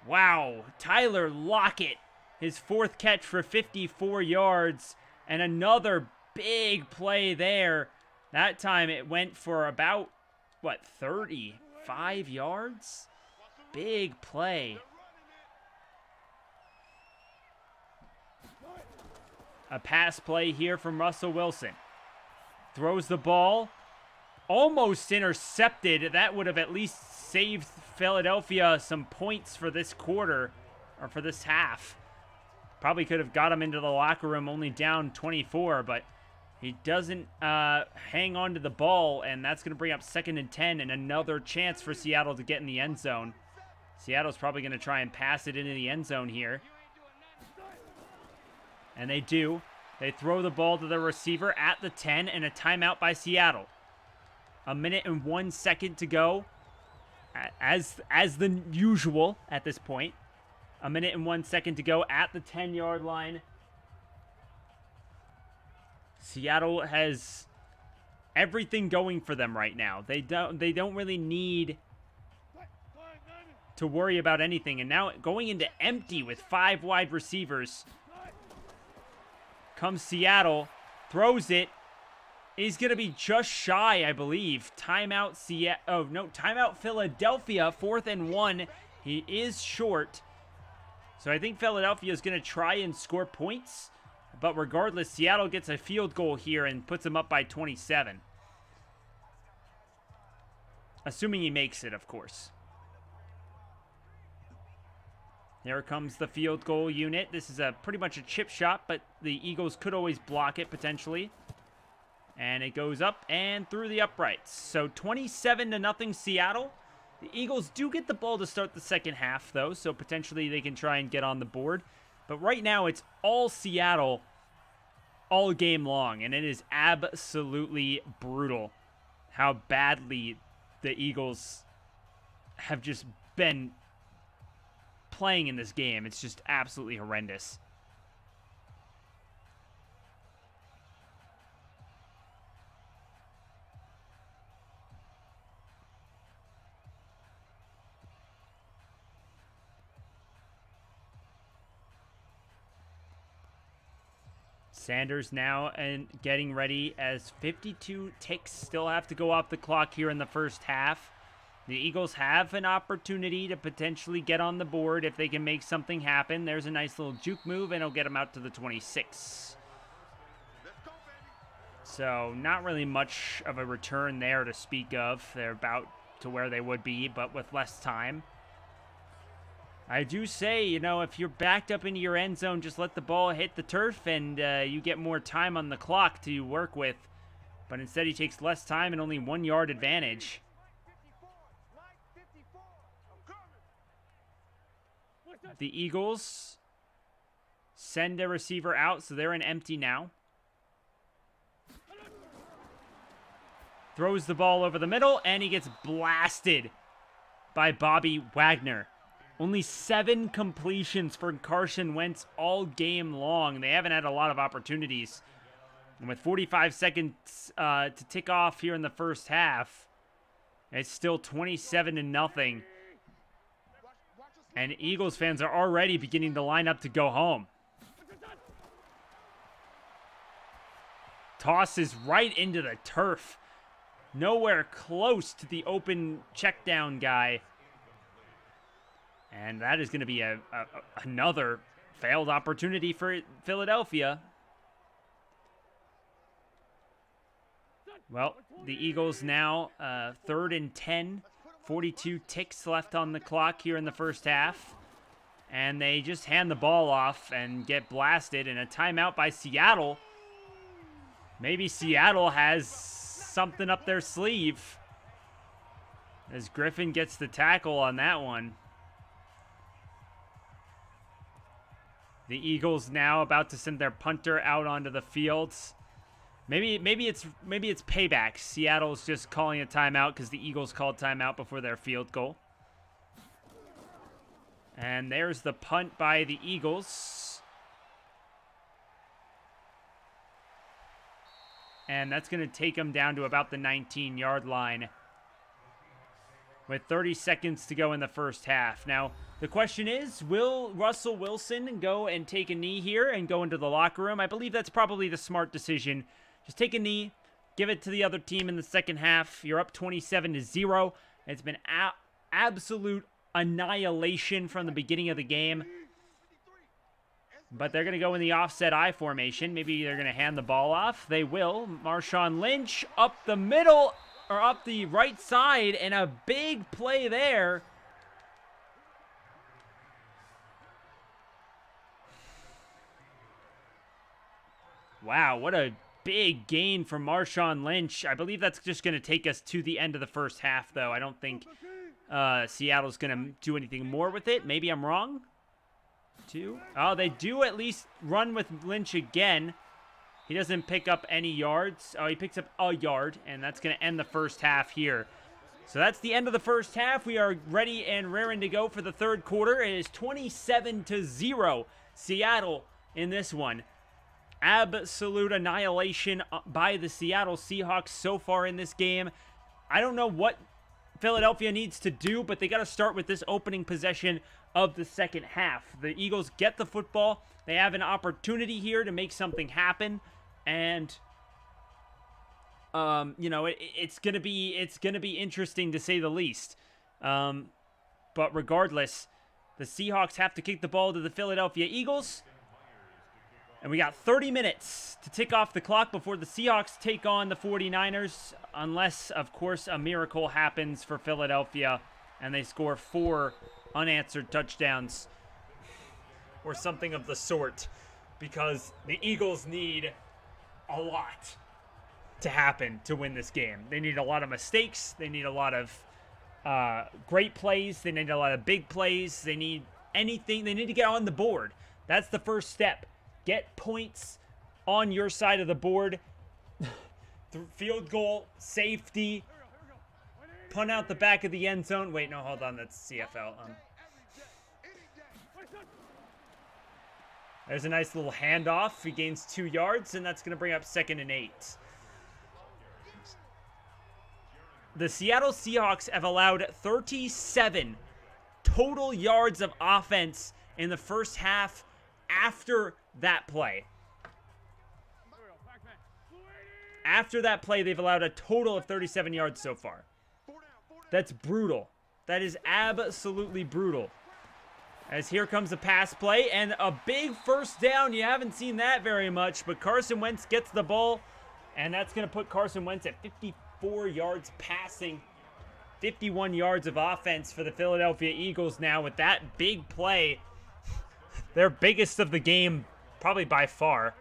Wow, Tyler Lockett, his 4th catch for 54 yards, and another big play there. That time it went for about, 35 yards? Big play. A pass play here from Russell Wilson. Throws the ball. Almost intercepted. That would have at least saved Philadelphia some points for this quarter, or for this half. Probably could have got him into the locker room only down 24, but he doesn't hang on to the ball, and that's going to bring up 2nd and 10 and another chance for Seattle to get in the end zone. Seattle's probably going to try and pass it into the end zone here. And they do. They throw the ball to the receiver at the 10, and a timeout by Seattle. 1 minute and 1 second to go, as the usual at this point. 1 minute and 1 second to go at the 10-yard line. Seattle has everything going for them right now. They don't really need to worry about anything. And now going into empty with 5 wide receivers. Comes Seattle, throws it. He's going to be just shy, I believe. Timeout timeout Philadelphia, 4th and 1. He is short. So I think Philadelphia is going to try and score points. But regardless, Seattle gets a field goal here and puts them up by 27. Assuming he makes it, of course. Here comes the field goal unit. This is pretty much a chip shot, but the Eagles could always block it potentially. And it goes up and through the uprights. So 27-0 Seattle. The Eagles do get the ball to start the second half, though, so potentially they can try and get on the board. But right now, it's all Seattle all game long, and it is absolutely brutal how badly the Eagles have just been playing in this game. It's just absolutely horrendous. Sanders now and getting ready as 52 ticks still have to go off the clock here in the first half. The Eagles have an opportunity to potentially get on the board if they can make something happen. There's a nice little juke move, and it'll get them out to the 26. So not really much of a return there to speak of. They're about to where they would be, but with less time. I do say, you know, if you're backed up into your end zone, just let the ball hit the turf and you get more time on the clock to work with. But instead he takes less time and only 1 yard advantage. The Eagles send a receiver out, so they're in empty now. Throws the ball over the middle, and he gets blasted by Bobby Wagner. Only 7 completions for Carson Wentz all game long. They haven't had a lot of opportunities. And with 45 seconds to tick off here in the first half, it's still 27-0. And Eagles fans are already beginning to line up to go home. Tosses right into the turf. Nowhere close to the open check down guy. And that is going to be another failed opportunity for Philadelphia. Well, the Eagles now 3rd and 10. 42 ticks left on the clock here in the first half. And they just hand the ball off and get blasted. And a timeout by Seattle. Maybe Seattle has something up their sleeve. As Griffin gets the tackle on that one. The Eagles now about to send their punter out onto the field. Maybe it's payback. Seattle's just calling a timeout because the Eagles called timeout before their field goal. And there's the punt by the Eagles. And that's going to take them down to about the 19-yard line with 30 seconds to go in the first half. Now, the question is, will Russell Wilson go and take a knee here and go into the locker room? I believe that's probably the smart decision. Just take a knee, give it to the other team in the second half. You're up 27-0. It's been absolute annihilation from the beginning of the game. But they're going to go in the offset I formation. Maybe they're going to hand the ball off. They will. Marshawn Lynch up the middle, or up the right side, and a big play there. Wow, what a big gain from Marshawn Lynch. I believe that's just going to take us to the end of the first half, though. I don't think Seattle's going to do anything more with it. Maybe I'm wrong. 2. Oh, they do at least run with Lynch again. He doesn't pick up any yards. Oh, he picks up a yard, and that's going to end the first half here. So that's the end of the first half. We are ready and raring to go for the third quarter. It is 27-0 Seattle in this one. absolute annihilation by the Seattle Seahawks so far in this game. I don't know what Philadelphia needs to do, but they got to start with this opening possession of the second half. The Eagles get the football. They have an opportunity here to make something happen, and you know, it's gonna be interesting to say the least. But regardless, the Seahawks have to kick the ball to the Philadelphia Eagles. And we got 30 minutes to tick off the clock before the Seahawks take on the 49ers. Unless, of course, a miracle happens for Philadelphia and they score 4 unanswered touchdowns. Or something of the sort. Because the Eagles need a lot to happen to win this game. They need a lot of mistakes. They need a lot of great plays. They need a lot of big plays. They need anything. They need to get on the board. That's the first step. Get points on your side of the board. Field goal, safety, punt out the back of the end zone. Wait, no, hold on. That's CFL. There's a nice little handoff. He gains 2 yards, and that's going to bring up 2nd and 8. The Seattle Seahawks have allowed 37 total yards of offense in the first half after that play. After that play, they've allowed a total of 37 yards so far. That's brutal. That is absolutely brutal. As here comes a pass play and a big first down. You haven't seen that very much, but Carson Wentz gets the ball, and that's going to put Carson Wentz at 54 yards passing, 51 yards of offense for the Philadelphia Eagles now with that big play. Their biggest of the game, probably by far,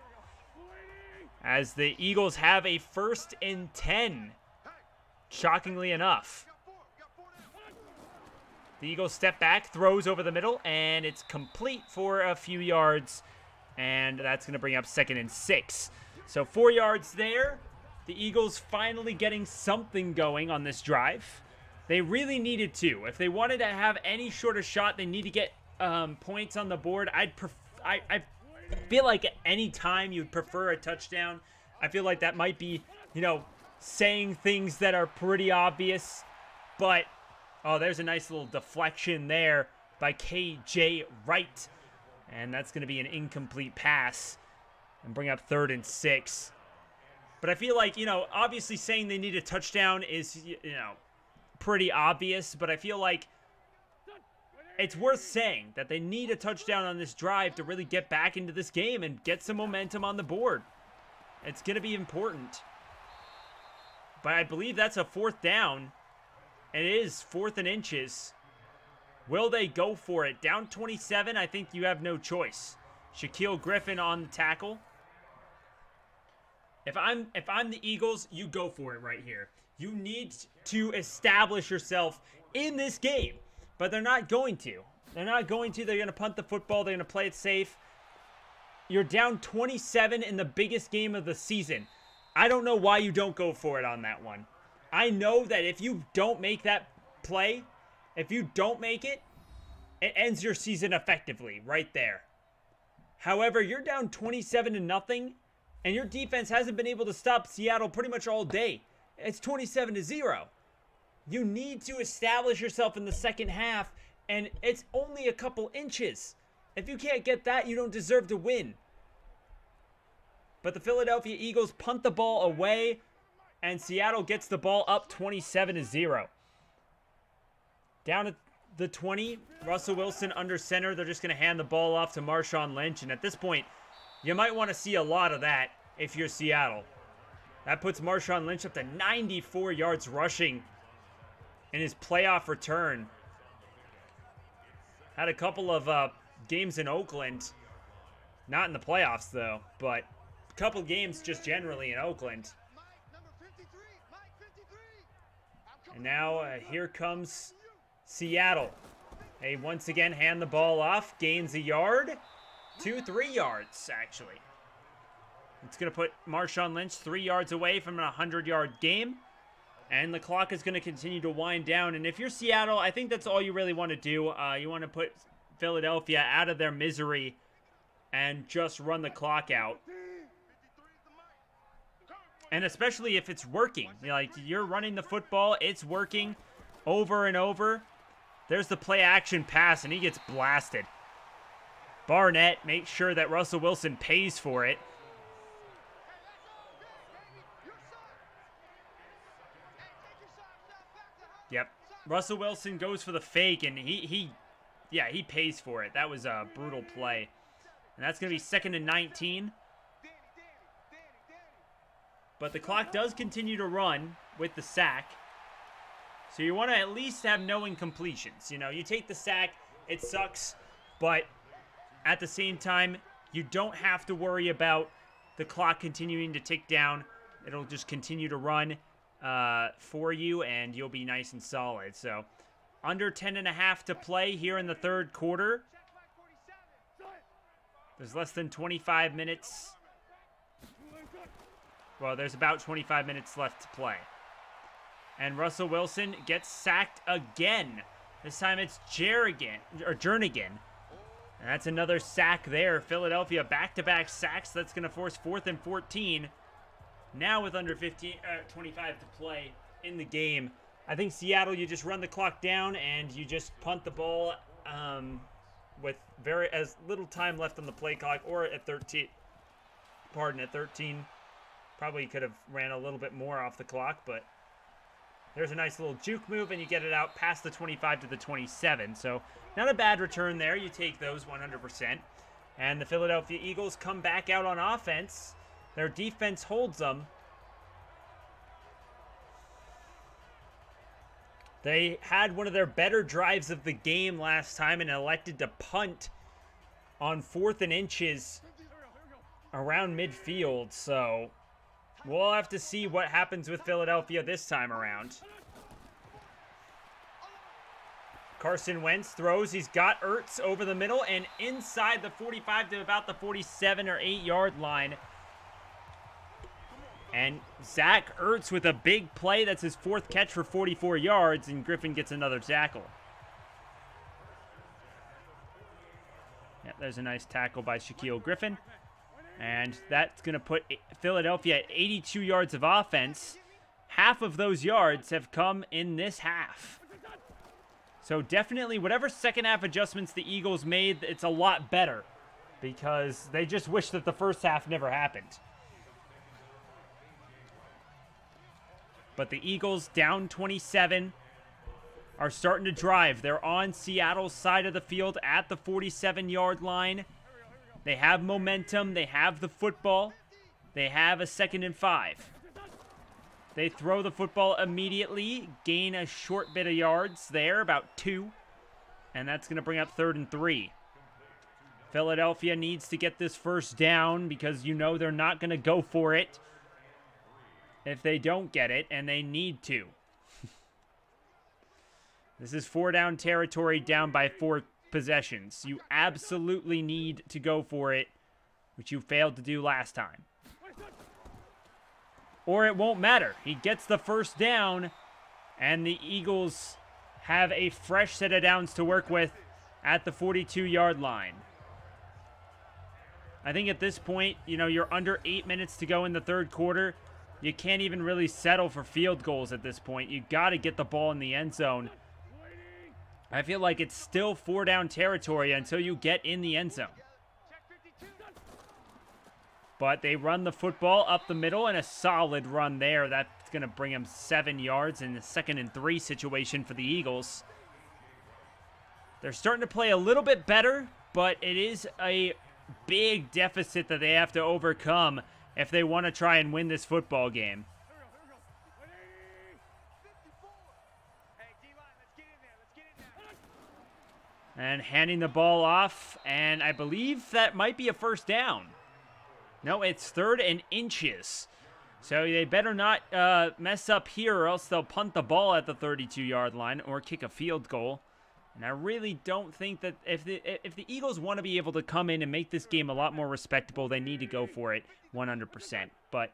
as the Eagles have a 1st and 10, shockingly enough. The Eagles step back, throws over the middle, and it's complete for a few yards, and that's going to bring up 2nd and 6. So 4 yards there. The Eagles finally getting something going on this drive. They really needed to. If they wanted to have any sort of shot, they need to get points on the board. I feel like at any time you'd prefer a touchdown. I feel like that might be, you know, saying things that are pretty obvious, but oh, there's a nice little deflection there by KJ Wright. And that's going to be an incomplete pass and bring up 3rd and 6. But I feel like, you know, obviously saying they need a touchdown is, you know, pretty obvious. But I feel like it's worth saying that they need a touchdown on this drive to really get back into this game and get some momentum on the board. It's going to be important. But I believe that's a 4th down. It is 4th and inches. Will they go for it? Down 27, I think you have no choice. Shaquille Griffin on the tackle. If I'm the Eagles, you go for it right here. You need to establish yourself in this game. But they're not going to. They're not going to. They're going to punt the football. They're going to play it safe. You're down 27 in the biggest game of the season. I don't know why you don't go for it on that one. I know that if you don't make that play, if you don't make it, it ends your season effectively right there. However, you're down 27-0, and your defense hasn't been able to stop Seattle pretty much all day. It's 27-0. You need to establish yourself in the second half, and it's only a couple inches. If you can't get that, you don't deserve to win. But the Philadelphia Eagles punt the ball away, and Seattle gets the ball up 27-0. Down at the 20, Russell Wilson under center. They're just going to hand the ball off to Marshawn Lynch, and at this point, you might want to see a lot of that if you're Seattle. That puts Marshawn Lynch up to 94 yards rushing in his playoff return. Had a couple of games in Oakland. Not in the playoffs, though, but a couple games just generally in Oakland. And now here comes Seattle. They once again hand the ball off. Gains a yard. 3 yards, actually. It's going to put Marshawn Lynch 3 yards away from a 100-yard game. And the clock is going to continue to wind down. And if you're Seattle, I think that's all you really want to do. You want to put Philadelphia out of their misery and just run the clock out. And especially if it's working. Like, you're running the football, it's working over and over. There's the play action pass, and he gets blasted. Barnett makes sure that Russell Wilson pays for it. Yep. Russell Wilson goes for the fake, and he pays for it. That was a brutal play. And that's going to be 2nd and 19. But the clock does continue to run with the sack. So you want to at least have no incompletions. You know, you take the sack, it sucks, but at the same time, you don't have to worry about the clock continuing to tick down. It'll just continue to run for you, and you'll be nice and solid. So under 10.5 to play here in the third quarter. There's less than 25 minutes. Well, there's about 25 minutes left to play. And Russell Wilson gets sacked again. This time it's Jernigan. And that's another sack there. Philadelphia back-to-back sacks. That's going to force 4th and 14. Now with under 25 to play in the game. I think Seattle, you just run the clock down and you just punt the ball with as little time left on the play clock, or at 13. Pardon, at 13. Probably could have ran a little bit more off the clock, but there's a nice little juke move, and you get it out past the 25 to the 27. So not a bad return there. You take those 100%. And the Philadelphia Eagles come back out on offense. Their defense holds them. They had one of their better drives of the game last time and elected to punt on 4th and inches around midfield. So we'll have to see what happens with Philadelphia this time around. Carson Wentz throws. He's got Ertz over the middle and inside the 45 to about the 47 or 8-yard line. And Zach Ertz with a big play. That's his 4th catch for 44 yards, and Griffin gets another tackle. Yep, there's a nice tackle by Shaquille Griffin. And that's going to put Philadelphia at 82 yards of offense. Half of those yards have come in this half. So definitely whatever second half adjustments the Eagles made, it's a lot better. Because they just wish that the first half never happened. But the Eagles, down 27, are starting to drive. They're on Seattle's side of the field at the 47-yard line. They have momentum. They have the football. They have a 2nd and 5. They throw the football immediately, gain a short bit of yards there, about 2. And that's going to bring up 3rd and 3. Philadelphia needs to get this first down because you know they're not going to go for it if they don't get it, and they need to. This is 4-down territory, down by 4 possessions. You absolutely need to go for it, which you failed to do last time. Or it won't matter. He gets the first down, and the Eagles have a fresh set of downs to work with at the 42-yard line. I think at this point, you know, you're under 8 minutes to go in the third quarter. You can't even really settle for field goals at this point. You got to get the ball in the end zone. I feel like it's still 4-down territory until you get in the end zone. But they run the football up the middle, and a solid run there. That's going to bring them 7 yards in the 2nd and 3 situation for the Eagles. They're starting to play a little bit better, but it is a big deficit that they have to overcome if they want to try and win this football game. And handing the ball off, and I believe that might be a first down. No, it's 3rd and inches. So they better not mess up here, or else they'll punt the ball at the 32-yard line or kick a field goal. And I really don't think that if the Eagles want to be able to come in and make this game a lot more respectable, they need to go for it 100%. But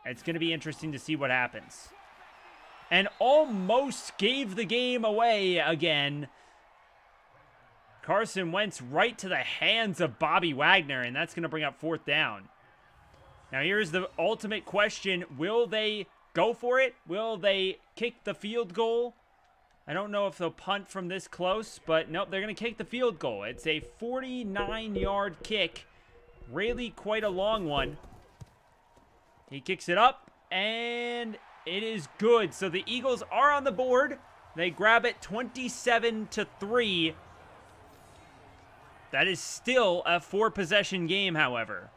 it's going to be interesting to see what happens. And almost gave the game away again. Carson Wentz right to the hands of Bobby Wagner, and that's going to bring up 4th down. Now here's the ultimate question. Will they go for it? Will they kick the field goal? I don't know if they'll punt from this close, but nope, they're going to kick the field goal. It's a 49-yard kick. Really quite a long one. He kicks it up, and it is good. So the Eagles are on the board. They grab it 27-3. That is still a 4-possession game, however.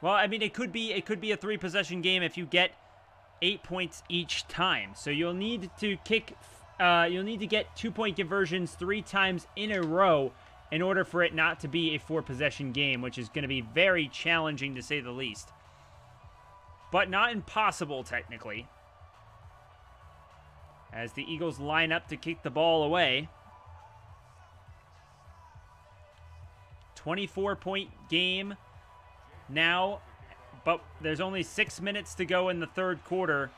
Well, I mean, it could be a 3-possession game if you get 8 points each time. So you'll need to get 2-point conversions 3 times in a row in order for it not to be a 4-possession game, which is going to be very challenging to say the least. But not impossible, technically. As the Eagles line up to kick the ball away. 24-point game now, but there's only 6 minutes to go in the third quarter.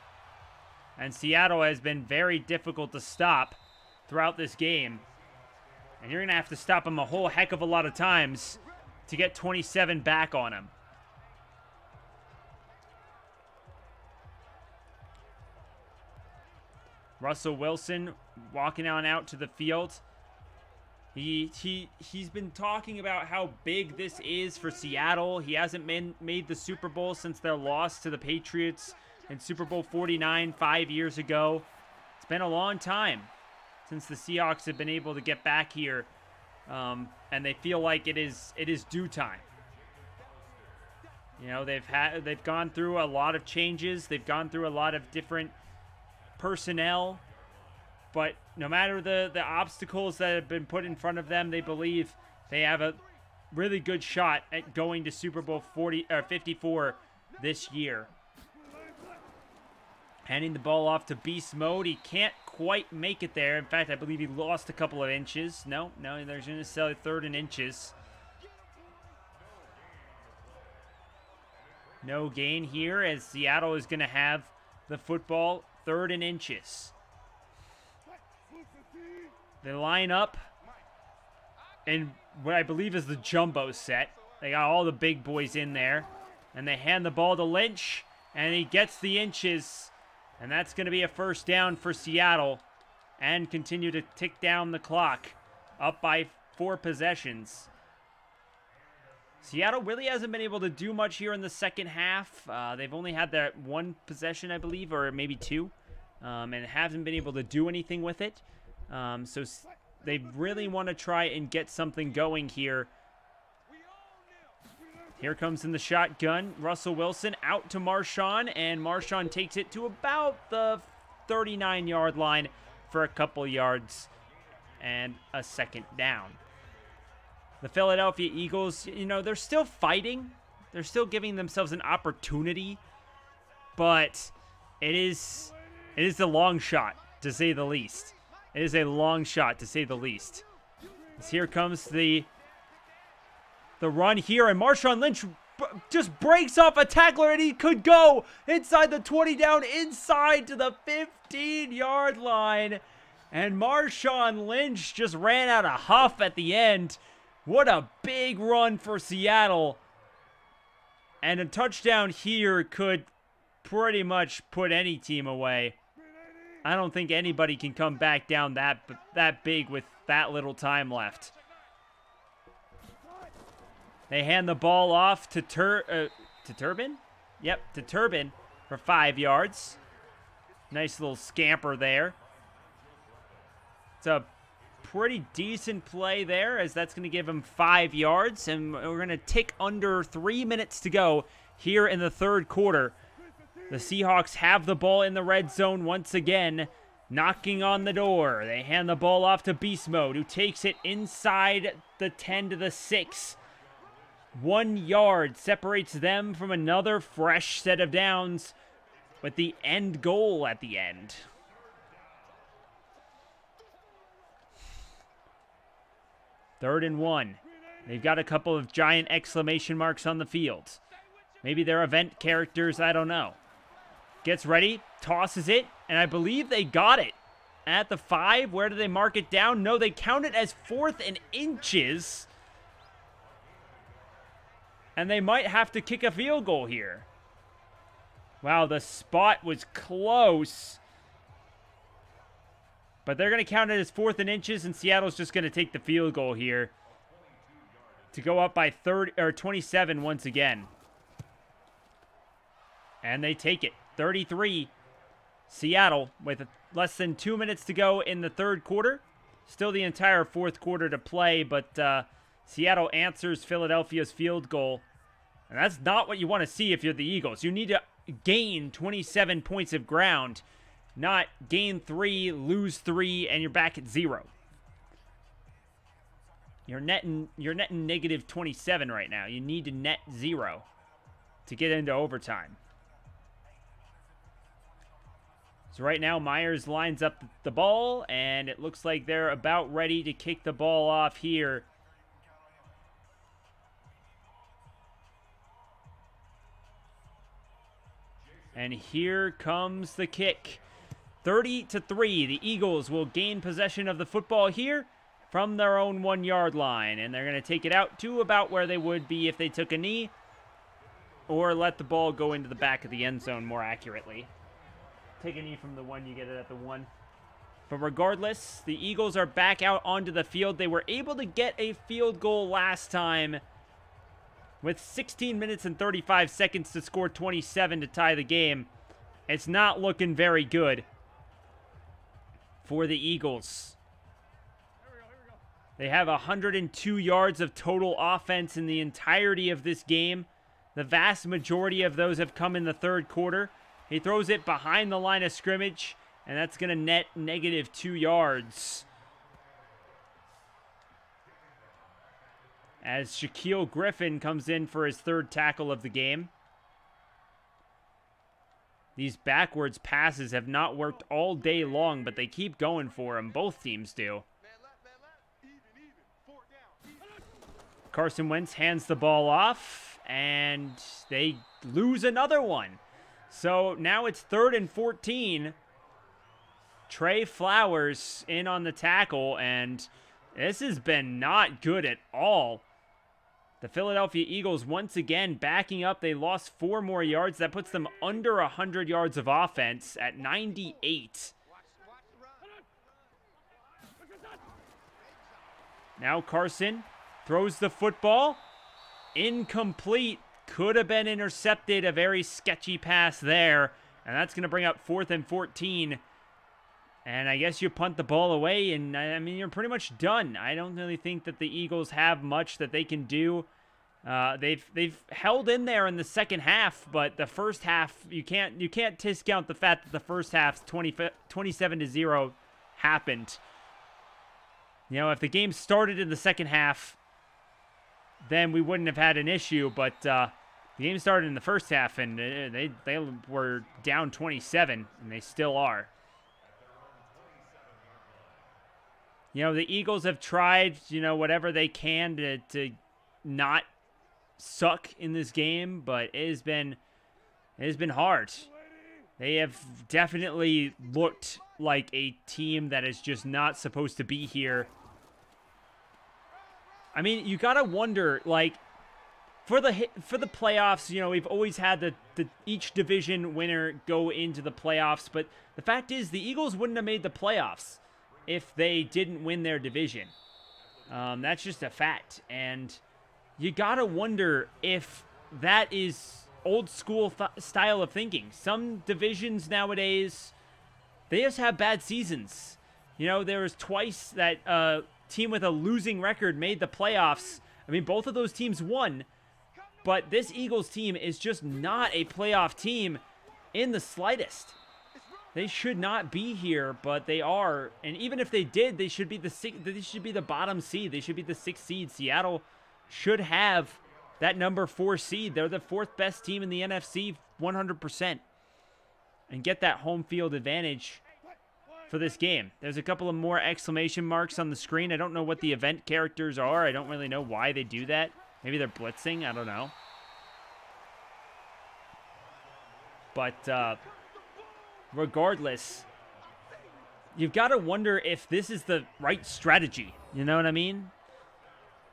And Seattle has been very difficult to stop throughout this game. And you're going to have to stop them a whole heck of a lot of times to get 27 back on them. Russell Wilson walking on out to the field. He's been talking about how big this is for Seattle. He hasn't made the Super Bowl since their loss to the Patriots in Super Bowl 49 5 years ago. It's been a long time since the Seahawks have been able to get back here, and they feel like it is due time. You know, they've gone through a lot of changes. They've gone through a lot of different personnel, but no matter the obstacles that have been put in front of them, they believe they have a really good shot at going to Super Bowl 54 this year. Handing the ball off to Beast Mode. He can't quite make it there. In fact, I believe he lost a couple of inches. No, there's going to sell 3rd and inches. No gain here as Seattle is going to have the football 3rd and inches. They line up in what I believe is the jumbo set. They got all the big boys in there. And they hand the ball to Lynch, and he gets the inches. And that's going to be a first down for Seattle. And continue to tick down the clock. Up by 4 possessions. Seattle really hasn't been able to do much here in the second half. They've only had that 1 possession, I believe, or maybe 2. And haven't been able to do anything with it. So they really want to try and get something going here. Here comes in the shotgun, Russell Wilson out to Marshawn, and Marshawn takes it to about the 39-yard line for a couple yards and a second down. The Philadelphia Eagles, you know, they're still fighting. They're still giving themselves an opportunity, but it is a long shot, to say the least. It is a long shot, to say the least. As here comes the run here, and Marshawn Lynch just breaks off a tackler, and he could go inside the 20 down, inside to the 15-yard line. And Marshawn Lynch just ran out of huff at the end. What a big run for Seattle. And a touchdown here could pretty much put any team away. I don't think anybody can come back down that big with that little time left. They hand the ball off to Turbin? Yep, to Turbin for 5 yards. Nice little scamper there. It's a pretty decent play there, as that's going to give him 5 yards. And we're going to tick under 3 minutes to go here in the third quarter. The Seahawks have the ball in the red zone once again, knocking on the door. They hand the ball off to Beast Mode, who takes it inside the 10 to the 6. 1 yard separates them from another fresh set of downs with the end goal at the end. Third and 1. They've got a couple of giant exclamation marks on the field. Maybe they're event characters, I don't know. Gets ready, tosses it, and I believe they got it. At the 5, where do they mark it down? No, they count it as 4th and inches. And they might have to kick a field goal here. Wow, the spot was close. But they're going to count it as 4th and inches, and Seattle's just going to take the field goal here to go up by 27 once again. And they take it. 33, Seattle, with less than 2 minutes to go in the third quarter. Still the entire fourth quarter to play, but Seattle answers Philadelphia's field goal. And that's not what you want to see if you're the Eagles. You need to gain 27 points of ground, not gain 3, lose 3, and you're back at 0. You're netting negative 27 right now. You need to net 0 to get into overtime. So right now, Myers lines up the ball, and it looks like they're about ready to kick the ball off here. And here comes the kick. 30-3, the Eagles will gain possession of the football here from their own 1-yard line. And they're going to take it out to about where they would be if they took a knee, or let the ball go into the back of the end zone more accurately. Take a knee from the 1, you get it at the 1. But regardless, the Eagles are back out onto the field. They were able to get a field goal last time with 16 minutes and 35 seconds to score 27 to tie the game. It's not looking very good for the Eagles. They have 102 yards of total offense in the entirety of this game. The vast majority of those have come in the third quarter. He throws it behind the line of scrimmage, and that's going to net negative 2 yards. As Shaquille Griffin comes in for his 3rd tackle of the game. These backwards passes have not worked all day long, but they keep going for him. Both teams do. Carson Wentz hands the ball off, and they lose another one. So now it's 3rd and 14. Trey Flowers in on the tackle, and this has been not good at all. The Philadelphia Eagles once again backing up. They lost 4 more yards. That puts them under 100 yards of offense at 98. Now Carson throws the football. Incomplete. Could have been intercepted. A very sketchy pass there. And that's going to bring up 4th and 14. And I guess you punt the ball away, and I mean, you're pretty much done. I don't really think that the Eagles have much that they can do. They've held in there in the second half, but the first half, you can't discount the fact that the first half's 27-0 happened. You know, if the game started in the second half, then we wouldn't have had an issue, but the game started in the first half, and they were down 27, and they still are. You know, the Eagles have tried, you know, whatever they can to not suck in this game, but it has been hard. They have definitely looked like a team that is just not supposed to be here. I mean, you gotta wonder, like, for the playoffs, you know, we've always had each division winner go into the playoffs, but the fact is, the Eagles wouldn't have made the playoffs if they didn't win their division. That's just a fact. And you gotta wonder if that is old school style of thinking. Some divisions nowadays, they just have bad seasons. You know, there was twice that team with a losing record made the playoffs. I mean, both of those teams won, but this Eagles team is just not a playoff team in the slightest. They should not be here, but they are. And even if they did, they should be the bottom seed. They should be the 6th seed. Seattle should have that number 4 seed. They're the 4th best team in the NFC 100%. And get that home field advantage for this game. There's a couple of more exclamation marks on the screen. I don't know what the event characters are. I don't really know why they do that. Maybe they're blitzing. I don't know. But regardless, you've got to wonder if this is the right strategy. You know what I mean?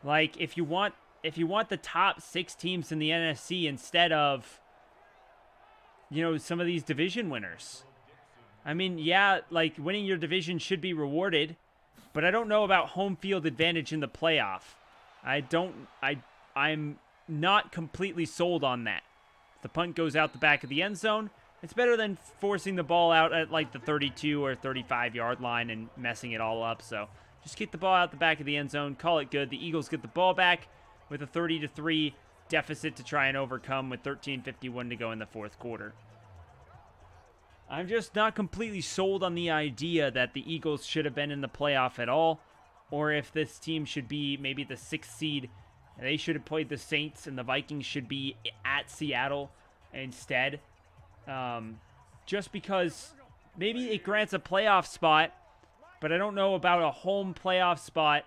Like, if you want if you want the top 6 teams in the NFC instead of, you know, some of these division winners. I mean, yeah, like winning your division should be rewarded, but I don't know about home field advantage in the playoff. I'm not completely sold on that. If the punt goes out the back of the end zone, it's better than forcing the ball out at like the 32 or 35 yard line and messing it all up. So just kick the ball out the back of the end zone, call it good. The Eagles get the ball back with a 30-3 deficit to try and overcome with 13:51 to go in the fourth quarter. I'm just not completely sold on the idea that the Eagles should have been in the playoff at all, or if this team should be maybe the 6th seed. They should have played the Saints, and the Vikings should be at Seattle instead. Just because maybe it grants a playoff spot, but I don't know about a home playoff spot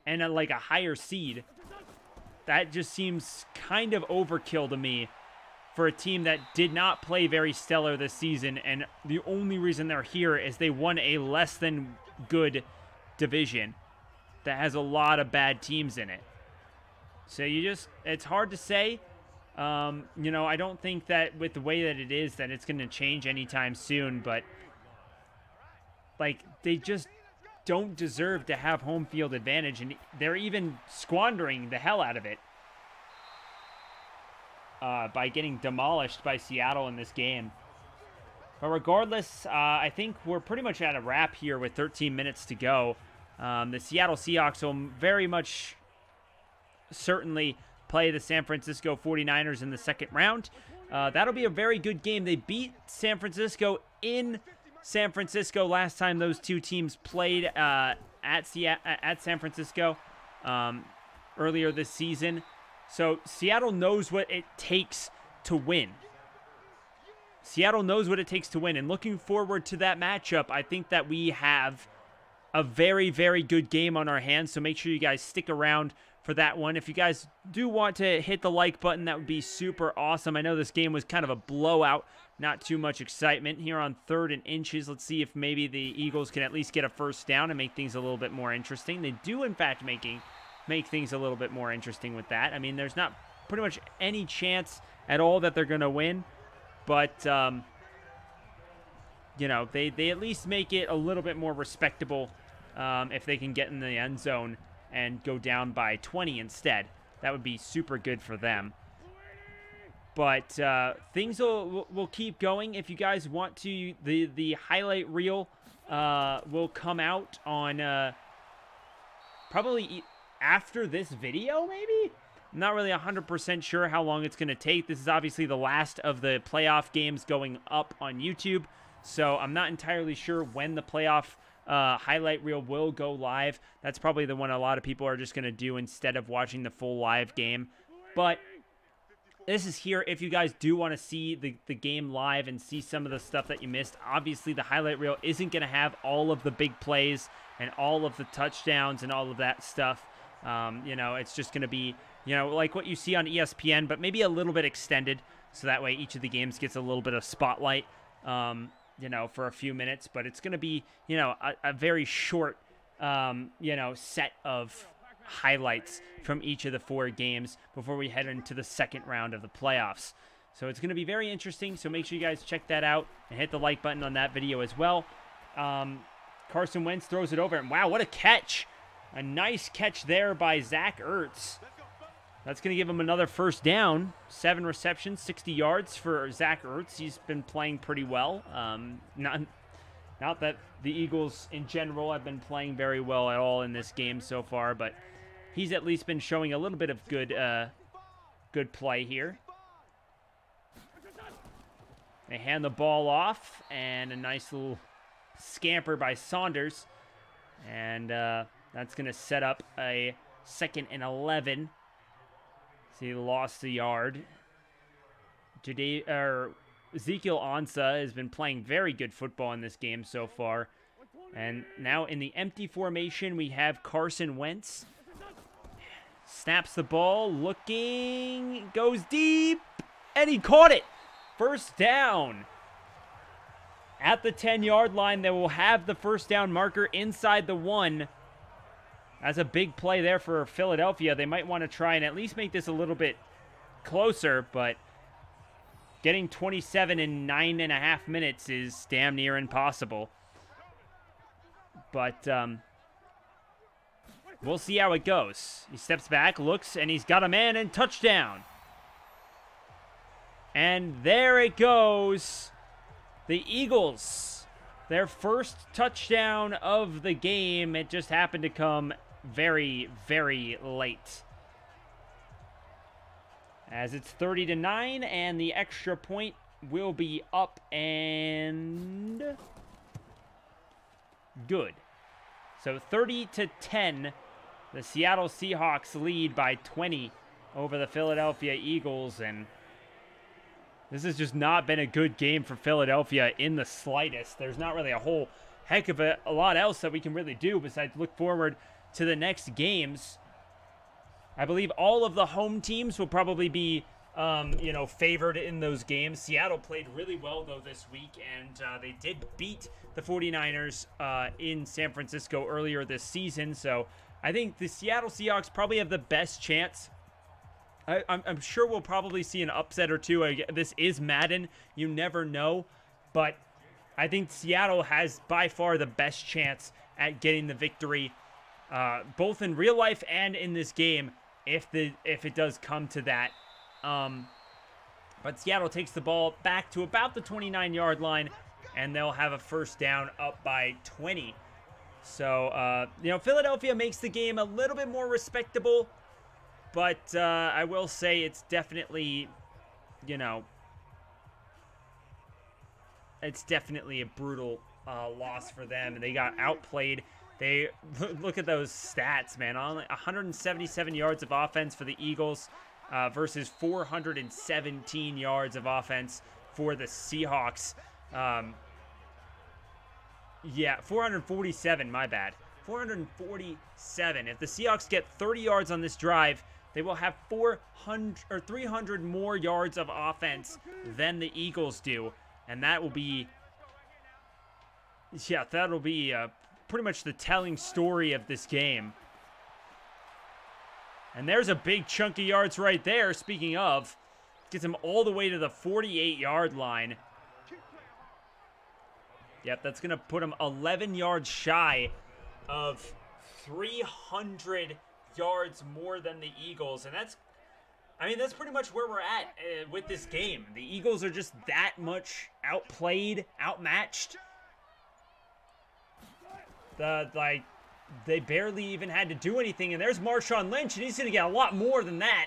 and like a higher seed. That just seems kind of overkill to me for a team that did not play very stellar this season, and the only reason they're here is they won a less than good division that has a lot of bad teams in it. So it's hard to say. You know, I don't think that with the way that it is that it's going to change anytime soon, but like they just don't deserve to have home field advantage, and they're even squandering the hell out of it by getting demolished by Seattle in this game. But regardless, I think we're pretty much at a wrap here with 13 minutes to go. The Seattle Seahawks will very much certainly play the San Francisco 49ers in the second round. That'll be a very good game. They beat San Francisco in San Francisco last time those two teams played at San Francisco earlier this season. So Seattle knows what it takes to win. Seattle knows what it takes to win. And looking forward to that matchup, I think that we have a very, very good game on our hands. So make sure you guys stick around for that one. If you guys do want to hit the like button, that would be super awesome. I know this game was kind of a blowout. Not too much excitement here on 3rd and inches. Let's see if maybe the Eagles can at least get a first down and make things a little bit more interesting. They do, in fact, make things a little bit more interesting with that. I mean, there's not pretty much any chance at all that they're going to win. But, you know, they at least make it a little bit more respectable if they can get in the end zone and go down by 20 instead. That would be super good for them. But things will keep going. If you guys want to, the highlight reel will come out on probably after this video, maybe? I'm not really 100% sure how long it's going to take. This is obviously the last of the playoff games going up on YouTube, so I'm not entirely sure when the playoff highlight reel will go live. That's probably the one a lot of people are just going to do instead of watching the full live game. But this is here if you guys do want to see the game live and see some of the stuff that you missed. Obviously, the highlight reel isn't going to have all of the big plays and all of the touchdowns and all of that stuff. You know, it's just going to be, you know, like what you see on ESPN, but maybe a little bit extended. So that way each of the games gets a little bit of spotlight, you know, for a few minutes. But it's going to be, you know, a very short, you know, set of highlights from each of the 4 games before we head into the second round of the playoffs. So it's going to be very interesting. So make sure you guys check that out and hit the like button on that video as well. Carson Wentz throws it over. And wow, what a catch. A nice catch there by Zach Ertz. That's going to give him another first down. 7 receptions, 60 yards for Zach Ertz. He's been playing pretty well. Not that the Eagles in general have been playing very well at all in this game so far, but he's at least been showing a little bit of good play here. They hand the ball off, and a nice little scamper by Saunders. And that's going to set up a 2nd and 11. See, he lost a yard. Ezekiel Ansah has been playing very good football in this game so far. And now in the empty formation, we have Carson Wentz. Snaps the ball, looking, goes deep, and he caught it. First down. At the 10-yard line, they will have the first down marker inside the 1. That's a big play there for Philadelphia. They might want to try and at least make this a little bit closer, but getting 27 in 9.5 minutes is damn near impossible. But we'll see how it goes. He steps back, looks, and he's got a man, and touchdown. And there it goes. The Eagles, their first touchdown of the game. It just happened to come very, very late. As it's 30-9, and the extra point will be up and good. So 30-10, the Seattle Seahawks lead by 20 over the Philadelphia Eagles, and this has just not been a good game for Philadelphia in the slightest. There's not really a whole heck of a lot else that we can really do besides look forward to the next games. I believe all of the home teams will probably be, favored in those games. Seattle played really well, though, this week, and they did beat the 49ers in San Francisco earlier this season. So I think the Seattle Seahawks probably have the best chance. I'm sure we'll probably see an upset or two. This is Madden. You never know. But I think Seattle has by far the best chance at getting the victory, both in real life and in this game, if it does come to that. But Seattle takes the ball back to about the 29-yard line, and they'll have a first down up by 20. So, Philadelphia makes the game a little bit more respectable. But I will say it's definitely, it's definitely a brutal loss for them. And they got outplayed. They look at those stats, man. Only 177 yards of offense for the Eagles versus 417 yards of offense for the Seahawks. 447, my bad. 447. If the Seahawks get 30 yards on this drive, they will have 300 more yards of offense than the Eagles do. And that will be, that'll be pretty much the telling story of this game. And there's a big chunk of yards right there, speaking of. Gets him all the way to the 48-yard line. Yep, that's going to put him 11 yards shy of 300 yards more than the Eagles. And that's pretty much where we're at with this game. The Eagles are just that much outplayed, outmatched. They barely even had to do anything. And there's Marshawn Lynch, and he's going to get a lot more than that.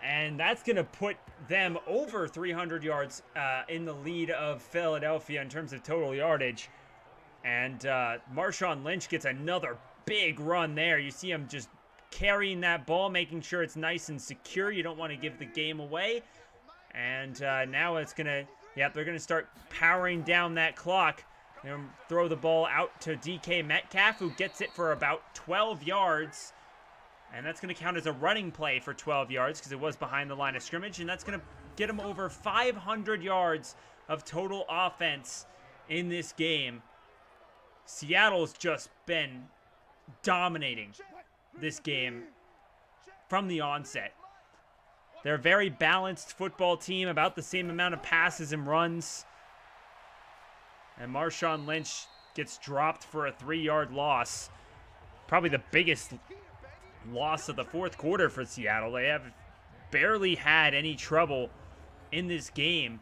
And that's going to put them over 300 yards in the lead of Philadelphia in terms of total yardage. And Marshawn Lynch gets another big run there. You see him just carrying that ball, making sure it's nice and secure. You don't want to give the game away. And now it's going to, they're going to start powering down that clock. They'll throw the ball out to DK Metcalf, who gets it for about 12 yards. And that's going to count as a running play for 12 yards because it was behind the line of scrimmage. And that's going to get him over 500 yards of total offense in this game. Seattle's just been dominating this game from the onset. They're a very balanced football team, about the same amount of passes and runs. And Marshawn Lynch gets dropped for a 3-yard loss. Probably the biggest loss of the fourth quarter for Seattle. They have barely had any trouble in this game.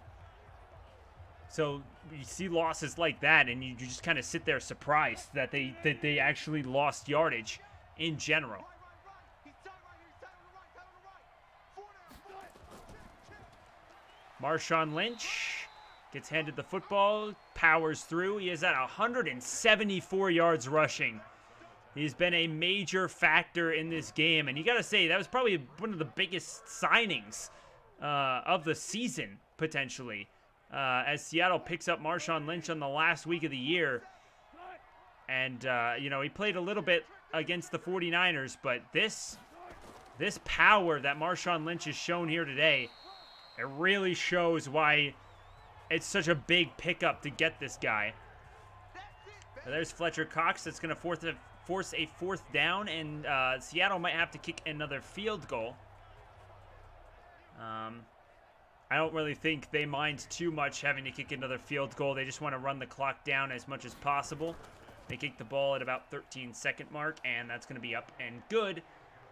So you see losses like that, and you just kind of sit there surprised that they actually lost yardage in general. Marshawn Lynch gets handed the football, powers through. He is at 174 yards rushing. He's been a major factor in this game, and you got to say that was probably one of the biggest signings of the season, potentially. As Seattle picks up Marshawn Lynch on the last week of the year. And, he played a little bit against the 49ers, but this power that Marshawn Lynch has shown here today, it really shows why it's such a big pickup to get this guy. So there's Fletcher Cox. That's going to force a 4th down, and Seattle might have to kick another field goal. I don't really think they mind too much having to kick another field goal. They just want to run the clock down as much as possible. They kick the ball at about 13-second mark, and that's going to be up and good.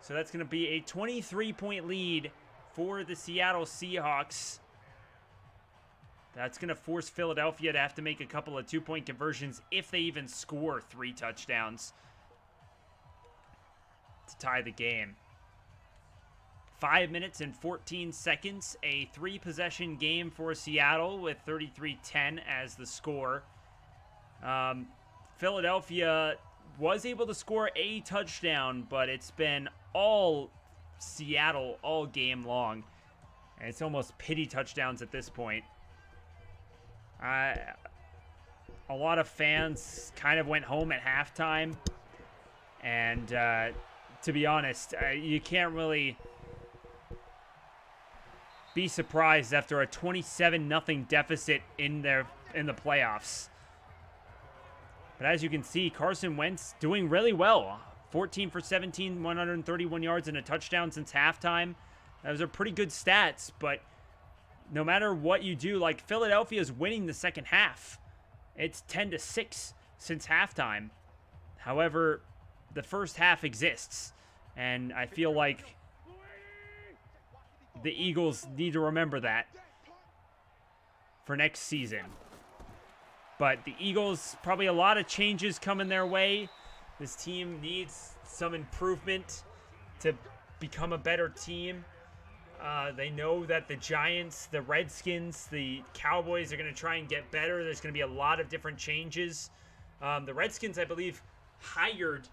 So that's going to be a 23-point lead for the Seattle Seahawks. That's going to force Philadelphia to have to make a couple of 2-point conversions if they even score 3 touchdowns to tie the game. 5 minutes and 14 seconds, a 3-possession game for Seattle with 33-10 as the score. Philadelphia was able to score a touchdown, but it's been all Seattle all game long. And it's almost pity touchdowns at this point. A lot of fans kind of went home at halftime. And to be honest, you can't really be surprised after a 27-0 deficit in the playoffs. But as you can see, Carson Wentz doing really well. 14 for 17, 131 yards and a touchdown since halftime. Those are pretty good stats, but no matter what you do, like Philadelphia is winning the second half. It's 10-6 since halftime. However, the first half exists, and I feel like the Eagles need to remember that for next season. But the Eagles, probably a lot of changes coming their way. This team needs some improvement to become a better team. They know that the Giants, the Redskins, the Cowboys are going to try and get better. There's going to be a lot of different changes. The Redskins, I believe, hired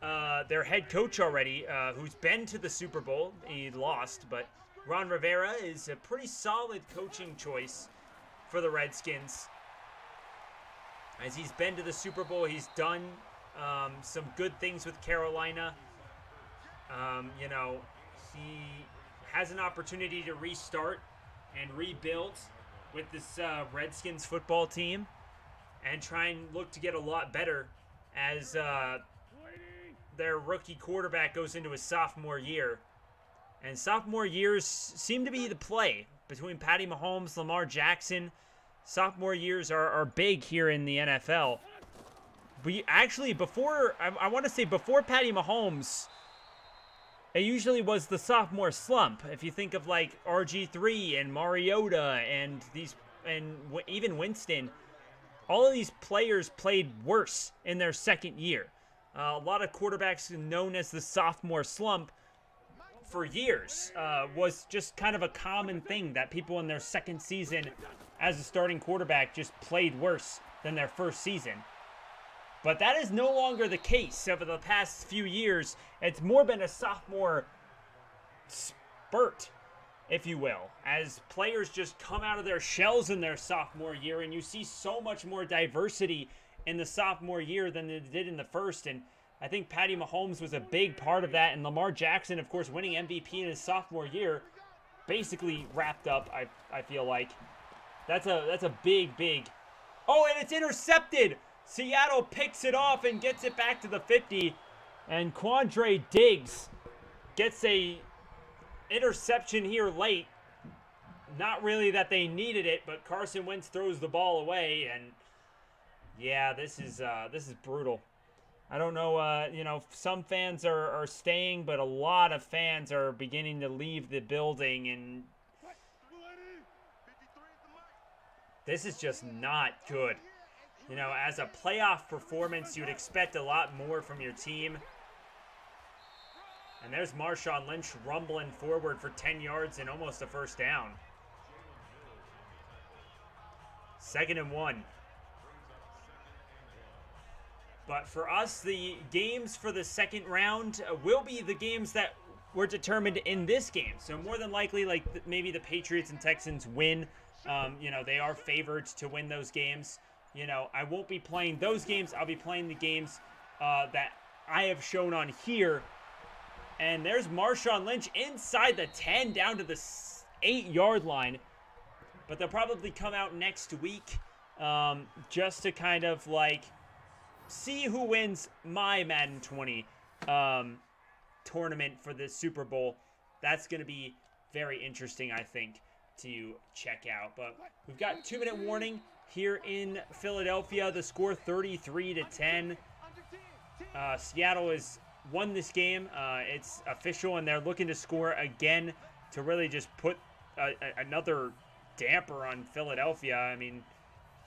their head coach already, who's been to the Super Bowl. He lost, but Ron Rivera is a pretty solid coaching choice for the Redskins. As he's been to the Super Bowl, he's done some good things with Carolina. You know, he has an opportunity to restart and rebuild with this Redskins football team and try and look to get a lot better as their rookie quarterback goes into his sophomore year. And sophomore years seem to be the play between Patty Mahomes, Lamar Jackson. Sophomore years are big here in the NFL. We actually, I want to say before Patty Mahomes, it usually was the sophomore slump. If you think of like RG3 and Mariota and even Winston, all of these players played worse in their second year. A lot of quarterbacks known as the sophomore slump for years was just kind of a common thing that people in their second season as a starting quarterback just played worse than their first season. But that is no longer the case over the past few years. It's more been a sophomore spurt, if you will, as players just come out of their shells in their sophomore year, and you see so much more diversity in the sophomore year than they did in the first. And I think Patty Mahomes was a big part of that, and Lamar Jackson, of course, winning MVP in his sophomore year, basically wrapped up, I feel like. That's a big. Oh, and it's intercepted! Seattle picks it off and gets it back to the 50. And Quandre Diggs gets a interception here late. Not really that they needed it, but Carson Wentz throws the ball away. And yeah, this is brutal. I don't know, you know, some fans are staying, but a lot of fans are beginning to leave the building, and this is just not good. You know, as a playoff performance, you'd expect a lot more from your team. And there's Marshawn Lynch rumbling forward for 10 yards and almost a first down. 2nd and 1. But for us, the games for the second round will be the games that were determined in this game. So more than likely, like maybe the Patriots and Texans win. You know, they are favored to win those games. You know, I won't be playing those games. I'll be playing the games that I have shown on here. And there's Marshawn Lynch inside the 10 down to the 8-yard line. But they'll probably come out next week just to kind of like see who wins my Madden 20 tournament for the Super Bowl. That's going to be very interesting, I think, to check out. But we've got 2-minute warning here in Philadelphia. The score 33-10. Seattle has won this game. It's official, and they're looking to score again to really just put another damper on Philadelphia. I mean,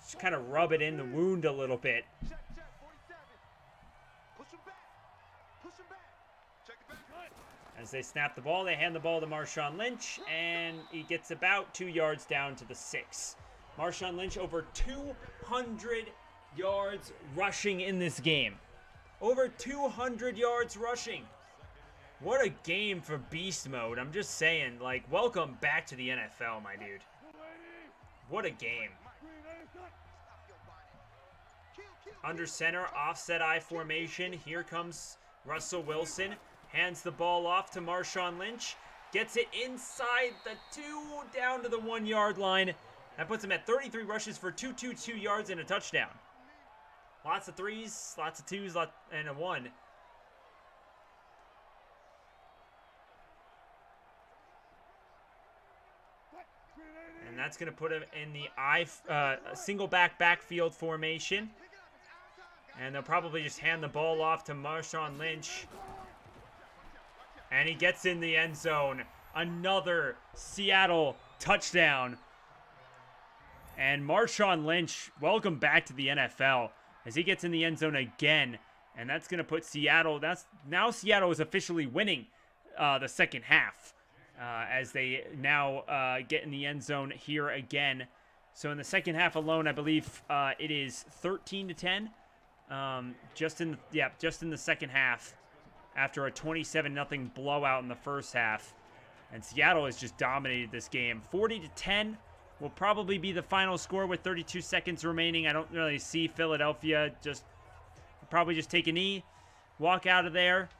just kind of rub it in the wound a little bit. As they snap the ball, they hand the ball to Marshawn Lynch, and he gets about 2 yards down to the 6. Marshawn Lynch over 200 yards rushing in this game. Over 200 yards rushing. What a game for beast mode. I'm just saying, like, welcome back to the NFL, my dude. What a game. Under center, offset I formation. Here comes Russell Wilson. Hands the ball off to Marshawn Lynch. Gets it inside the 2, down to the 1 yard line. That puts him at 33 rushes for 222 yards and a touchdown. Lots of 3s, lots of 2s, and a 1. And that's going to put him in the single backfield formation. And they'll probably just hand the ball off to Marshawn Lynch. And he gets in the end zone. Another Seattle touchdown. And Marshawn Lynch, welcome back to the NFL as he gets in the end zone again. And that's going to put Seattle, now Seattle is officially winning the second half as they now get in the end zone here again. So in the second half alone, I believe it is 13-10. Just in the second half, after a 27-0 blowout in the first half. And Seattle has just dominated this game. 40-10 will probably be the final score with 32 seconds remaining. I don't really see Philadelphia probably just take a knee, walk out of there,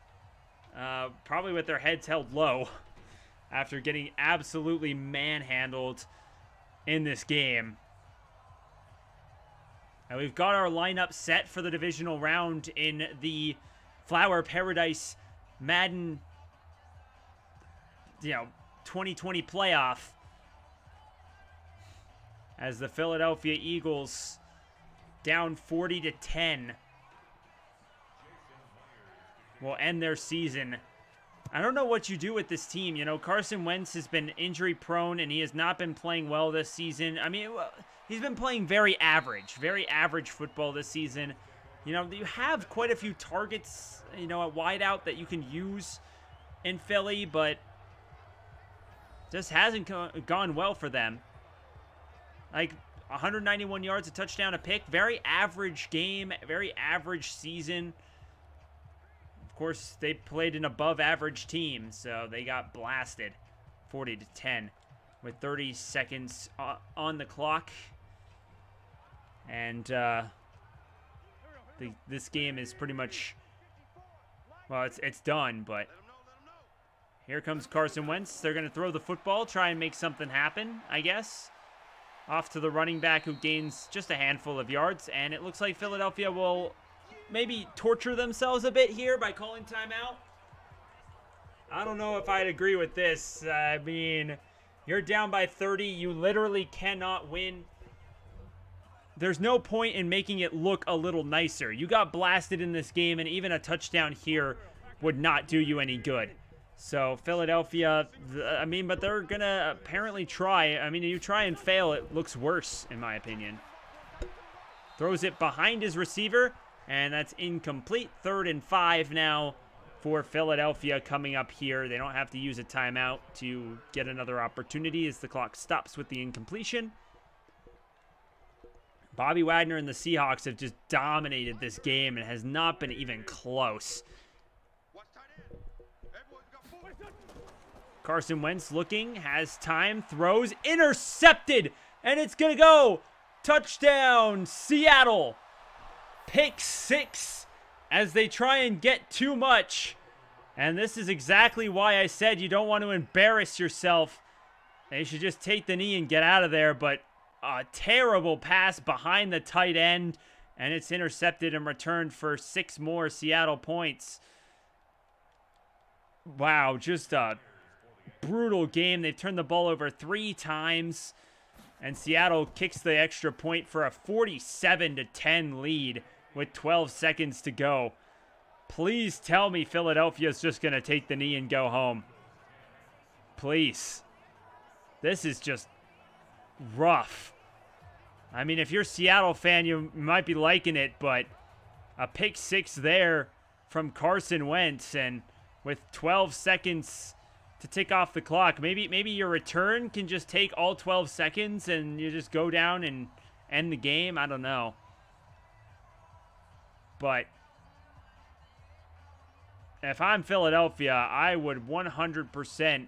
probably with their heads held low after getting absolutely manhandled in this game. And we've got our lineup set for the divisional round in the Flower Paradise Madden 2020 playoff, as the Philadelphia Eagles down 40-10 will end their season. I don't know what you do with this team. Carson Wentz has been injury prone and he has not been playing well this season. I mean, he's been playing very average football this season. You have quite a few targets, at wideout that you can use in Philly, but just hasn't gone well for them. Like 191 yards, a touchdown, a pick. Very average game, very average season. Of course, they played an above-average team, so they got blasted 40-10 with 30 seconds on the clock. And this game is pretty much, well, it's done, but here comes Carson Wentz. They're going to throw the football, try and make something happen, I guess. Off to the running back, who gains just a handful of yards, and it looks like Philadelphia will maybe torture themselves a bit here by calling timeout. I don't know if I'd agree with this. I mean, you're down by 30. You literally cannot win. There's no point in making it look a little nicer. You got blasted in this game, and even a touchdown here would not do you any good. So Philadelphia, but they're going to apparently try. I mean, you try and fail, it looks worse, in my opinion. Throws it behind his receiver, and that's incomplete. 3rd and 5 now for Philadelphia coming up here. They don't have to use a timeout to get another opportunity as the clock stops with the incompletion. Bobby Wagner and the Seahawks have just dominated this game and has not been even close. Carson Wentz looking, has time, throws, intercepted, and it's going to go. Touchdown, Seattle. Pick 6 as they try and get too much. And this is exactly why I said you don't want to embarrass yourself. They should just take the knee and get out of there, but a terrible pass behind the tight end, And it's intercepted and returned for 6 more Seattle points. Wow, just a brutal game. They've turned the ball over 3 times. And Seattle kicks the extra point for a 47-10 lead with 12 seconds to go. Please tell me Philadelphia's just going to take the knee and go home. Please. This is just rough. I mean, if you're a Seattle fan, you might be liking it, but a pick 6 there from Carson Wentz, and with 12 seconds to tick off the clock, maybe your return can just take all 12 seconds and you just go down and end the game. I don't know. But if I'm Philadelphia, I would 100%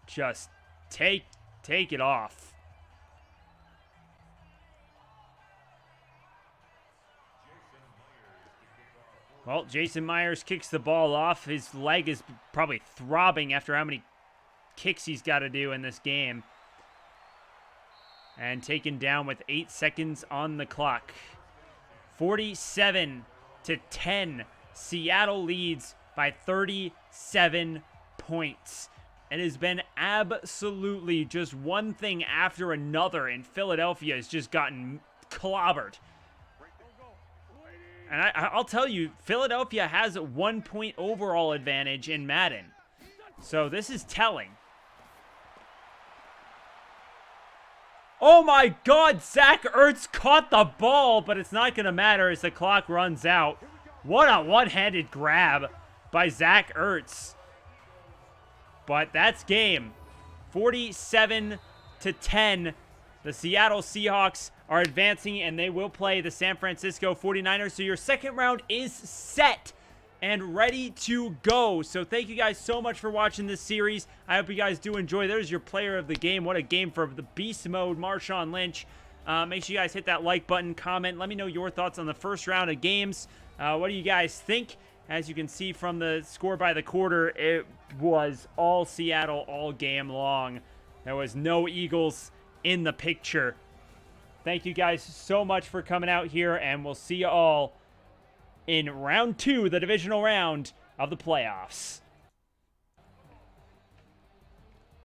just take it off. Well, Jason Myers kicks the ball off. His leg is probably throbbing after how many kicks he's got to do in this game. And taken down with 8 seconds on the clock. 47-10. Seattle leads by 37 points. It has been absolutely just one thing after another, and Philadelphia has just gotten clobbered. And I'll tell you, Philadelphia has a 1-point overall advantage in Madden. So this is telling. Oh my God, Zach Ertz caught the ball, but it's not going to matter as the clock runs out. What a one-handed grab by Zach Ertz. But that's game. 47-10. The Seattle Seahawks are advancing, and they will play the San Francisco 49ers. So your second round is set and ready to go. So thank you guys so much for watching this series. I hope you guys do enjoy. There's your player of the game. What a game for the beast mode, Marshawn Lynch. Make sure you guys hit that like button, comment. Let me know your thoughts on the first round of games. What do you guys think? As you can see from the score by the quarter, it was all Seattle all game long. There was no Eagles in the picture. Thank you guys so much for coming out here, and we'll see you all in round 2, the divisional round of the playoffs.